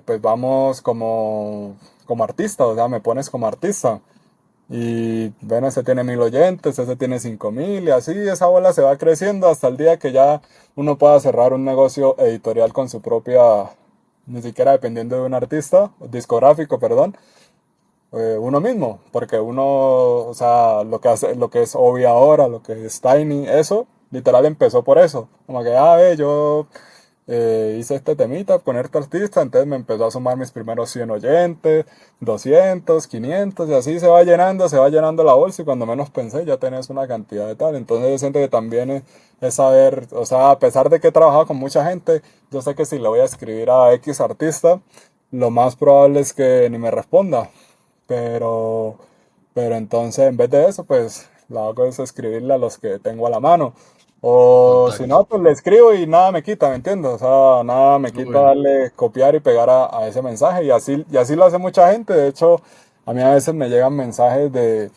pues vamos como artista, o sea, me pones como artista. Y bueno, ese tiene 1.000 oyentes, ese tiene 5.000 y así esa bola se va creciendo hasta el día que ya uno pueda cerrar un negocio editorial con su propia, ni siquiera dependiendo de un artista, discográfico, perdón, uno mismo, porque uno, o sea, lo que es Obi ahora, lo que es Tiny, eso, literal empezó por eso, como que, ve, yo hice este temita con este artista, entonces me empezó a sumar mis primeros 100 oyentes, 200, 500 y así se va llenando la bolsa y cuando menos pensé ya tenés una cantidad de tal. Entonces yo siento que también es saber, o sea, a pesar de que he trabajado con mucha gente, yo sé que si le voy a escribir a X artista, lo más probable es que ni me responda. Pero, pero entonces en vez de eso, pues lo hago es escribirle a los que tengo a la mano. O si Contacto. no, pues le escribo y nada me quita, ¿me entiendes? O sea, nada me quita Uy. darle copiar y pegar a ese mensaje. Y así lo hace mucha gente. De hecho, a mí a veces me llegan mensajes de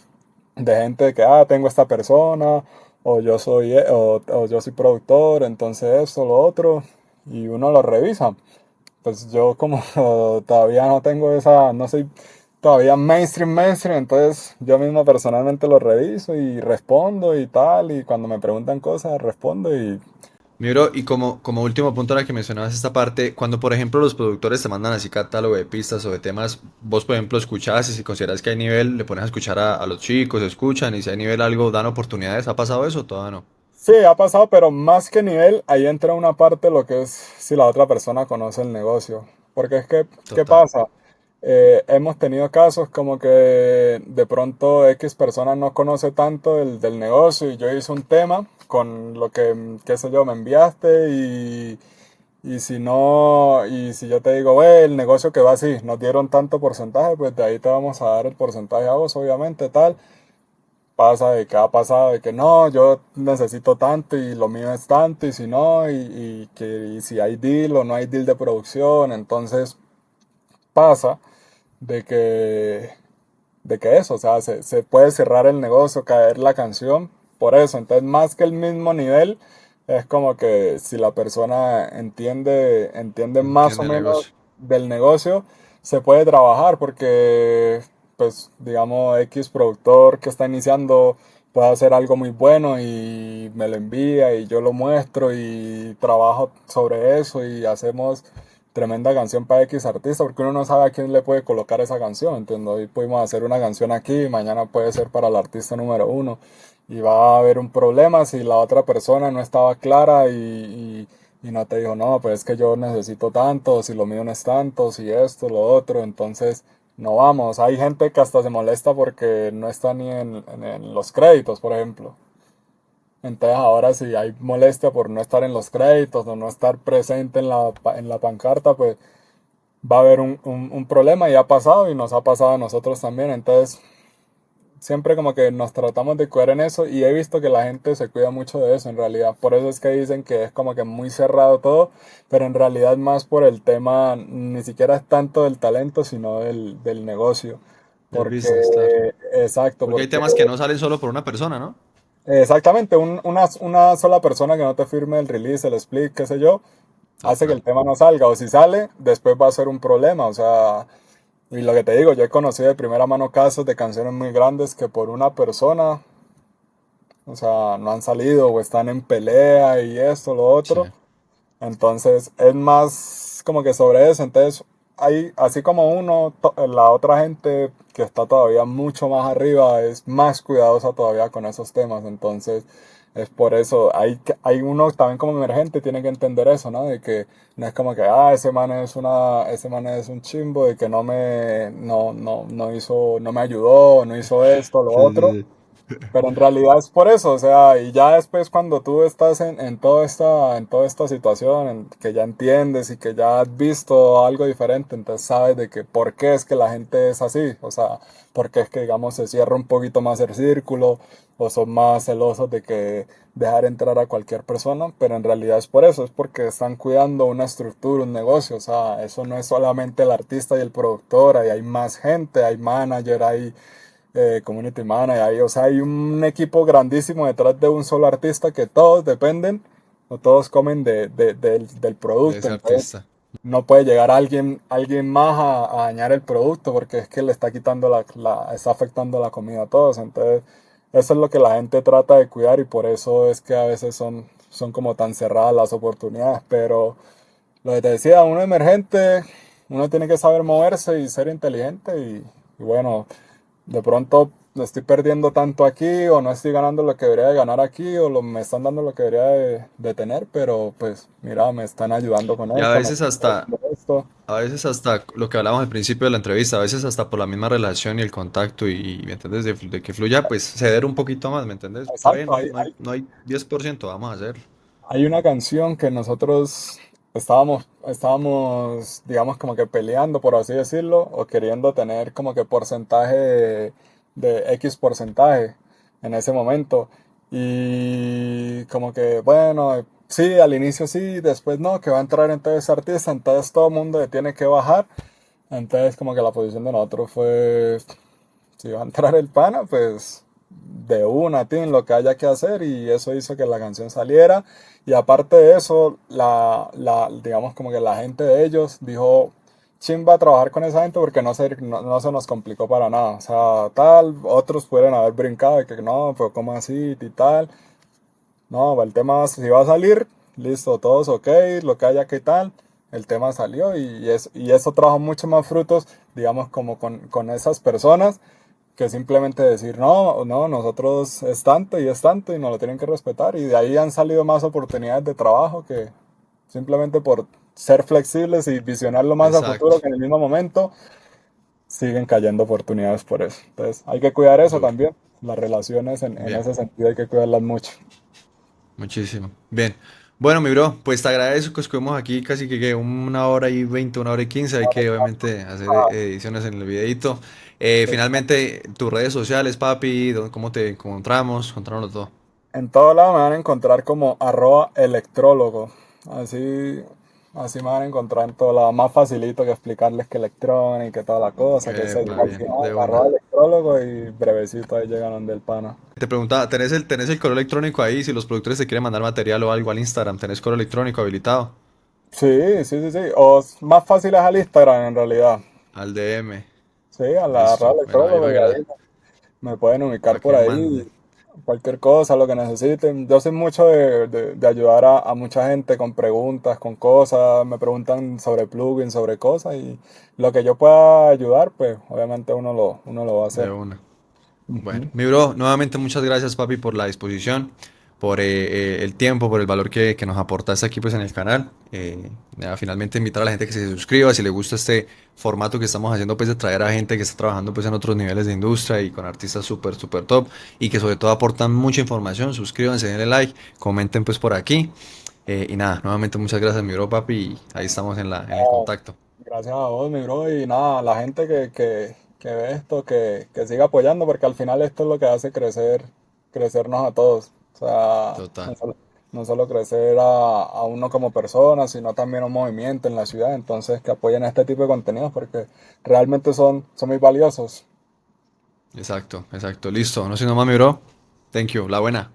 gente de que, tengo esta persona, o yo soy productor, entonces esto, lo otro, y uno lo revisa. Pues yo como todavía no tengo esa, no soy todavía mainstream, entonces yo mismo personalmente lo reviso y respondo y tal, y cuando me preguntan cosas respondo y Mi bro, y como último punto ahora que mencionabas esta parte, cuando por ejemplo los productores te mandan así catálogo de pistas o de temas, vos por ejemplo escuchás y si consideras que hay nivel, le pones a escuchar a los chicos, escuchan y si hay nivel algo, dan oportunidades. ¿Ha pasado eso? Todavía no. sí, ha pasado, pero más que nivel, ahí entra una parte lo que es si la otra persona conoce el negocio. Porque es que, ¿qué Total. pasa? Hemos tenido casos como que de pronto X persona no conoce tanto del negocio y yo hice un tema con lo que, qué sé yo, me enviaste y si no, y si yo te digo, el negocio que va así, nos dieron tanto porcentaje, pues de ahí te vamos a dar el porcentaje a vos, obviamente, tal. Pasa de que ha pasado de que no, yo necesito tanto y lo mío es tanto y si no, y si hay deal o no hay deal de producción, entonces pasa de que, de que eso, o sea, se puede cerrar el negocio, caer la canción, por eso, entonces más que el mismo nivel, es como que si la persona entiende más o Entiende el menos negocio. del negocio, se puede trabajar porque, pues, digamos, X productor que está iniciando puede hacer algo muy bueno y me lo envía y yo lo muestro y trabajo sobre eso y hacemos tremenda canción para X artista, porque uno no sabe a quién le puede colocar esa canción, entiendo. Hoy pudimos hacer una canción aquí, mañana puede ser para el artista número uno, y va a haber un problema si la otra persona no estaba clara y no te dijo, no, pues es que yo necesito tanto, si lo mío no es tanto, si esto, lo otro, entonces no vamos. Hay gente que hasta se molesta porque no está ni en los créditos, por ejemplo. Entonces ahora si hay molestia por no estar en los créditos o no estar presente en la pancarta, pues va a haber un problema y ha pasado y nos ha pasado a nosotros también. Entonces, siempre como que nos tratamos de cuidar en eso y he visto que la gente se cuida mucho de eso en realidad. Por eso es que dicen que es como que muy cerrado todo, pero en realidad más por el tema, ni siquiera es tanto del talento, sino del negocio. Del Porque, business, claro. exacto, Porque hay porque temas que no salen solo por una persona, ¿no? exactamente, una sola persona que no te firme el release, el split, qué sé yo, hace que Total. el tema no salga. O si sale, después va a ser un problema. O sea, y lo que te digo, yo he conocido de primera mano casos de canciones muy grandes que por una persona, o sea, no han salido o están en pelea y esto, lo Sí. otro. Entonces, es más como que sobre eso. Entonces, hay, así como uno, la otra gente que está todavía mucho más arriba es más cuidadosa todavía con esos temas. Entonces, es por eso, hay uno también como emergente tiene que entender eso, ¿no? De que no es como que, ese man es un chimbo, de que no hizo, no me ayudó, no hizo esto, lo Sí, otro. sí, sí. Pero en realidad es por eso, o sea, y ya después cuando tú estás en toda esta situación, que ya entiendes y que ya has visto algo diferente, entonces sabes de que por qué es que la gente es así, o sea, por qué es que, digamos, se cierra un poquito más el círculo, o son más celosos de que dejar entrar a cualquier persona, pero en realidad es por eso, es porque están cuidando una estructura, un negocio, o sea, eso no es solamente el artista y el productor, ahí hay más gente, hay manager, hay community manager, o sea, hay un equipo grandísimo detrás de un solo artista que todos dependen o todos comen del De producto, ese entonces artista. no puede llegar alguien más a dañar el producto porque es que le está quitando está afectando la comida a todos, entonces eso es lo que la gente trata de cuidar y por eso es que a veces son como tan cerradas las oportunidades, pero lo que te decía, uno emergente, uno tiene que saber moverse y ser inteligente y bueno, de pronto lo estoy perdiendo tanto aquí o no estoy ganando lo que debería de ganar aquí o me están dando lo que debería de tener, pero pues mira, me están ayudando con Y esto, me están haciendo esto. a veces hasta lo que hablábamos al principio de la entrevista, a veces hasta por la misma relación y el contacto ¿me entiendes? De que fluya, pues ceder un poquito más, ¿me entiendes? Está bien, Exacto, no hay 10%, vamos a hacer. hay una canción que nosotros estábamos, digamos, como que peleando, por así decirlo, o queriendo tener como que porcentaje de X porcentaje en ese momento. Y como que, bueno, sí, al inicio sí, después no, que va a entrar entonces artista, entonces todo el mundo le tiene que bajar. Entonces como que la posición de nosotros fue, si va a entrar el pana, pues de una, tin, lo que haya que hacer y eso hizo que la canción saliera. Y aparte de eso, digamos como que la gente de ellos dijo, chimba trabajar con esa gente porque no se nos complicó para nada. O sea, tal, otros pueden haber brincado de que no, pero ¿cómo así? Y tal. No, el tema si va a salir, listo, todos ok, lo que haya que tal. El tema salió y eso trajo mucho más frutos, digamos, como con esas personas que simplemente decir, no, no, nosotros es tanto y nos lo tienen que respetar. Y de ahí han salido más oportunidades de trabajo que simplemente por ser flexibles y visionarlo más a futuro Exacto. que en el mismo momento, siguen cayendo oportunidades por eso. Entonces hay que cuidar eso Duro. también. Las relaciones en Bien. ese sentido hay que cuidarlas mucho. Muchísimo. Bien. Bueno, mi bro, pues te agradezco que estuvimos aquí casi que 1 hora y 20, 1 hora y 15. Hay que obviamente hacer ediciones en el videito. Finalmente, tus redes sociales, papi, cómo te encontramos, contárnoslo todo. En todo lado me van a encontrar como @electrólogo. Así, así me van a encontrar en todo lado. Más facilito que explicarles que electrónica y toda la cosa, que es el, al Bien, final, de una. @electrólogo y brevecito ahí llegan donde el pana. Te preguntaba, tenés el correo electrónico ahí? Si los productores te quieren mandar material o algo al Instagram, ¿tenés correo electrónico habilitado? Sí, sí, sí, sí. O más fácil es al Instagram en realidad. Al DM. Sí, a la Listo. Bueno, ahí electrólogo y ahí me pueden ubicar para por que ahí. manden. Cualquier cosa, lo que necesiten. Yo soy mucho de ayudar a mucha gente con preguntas, con cosas. Me preguntan sobre plugins, sobre cosas y lo que yo pueda ayudar, pues obviamente uno lo va a De hacer. una. Bueno, Ujú. mi bro, nuevamente muchas gracias, papi, por la disposición, por el tiempo, por el valor que nos aportaste aquí pues en el canal. Nada, finalmente invitar a la gente que se suscriba si le gusta este formato que estamos haciendo pues de traer a gente que está trabajando pues en otros niveles de industria y con artistas súper, súper top y que sobre todo aportan mucha información. Suscríbanse, denle like, comenten pues por aquí. Y nada, nuevamente muchas gracias, mi bro, papi, y ahí estamos en el No, contacto. gracias a vos, mi bro, y nada, la gente que ve esto, que siga apoyando, porque al final esto es lo que hace crecernos a todos. O sea, Total. no solo crecer a uno como persona, sino también un movimiento en la ciudad. Entonces, que apoyen este tipo de contenidos porque realmente son muy valiosos. Exacto, exacto. Listo. No siendo más, mi bro. Thank you. La buena.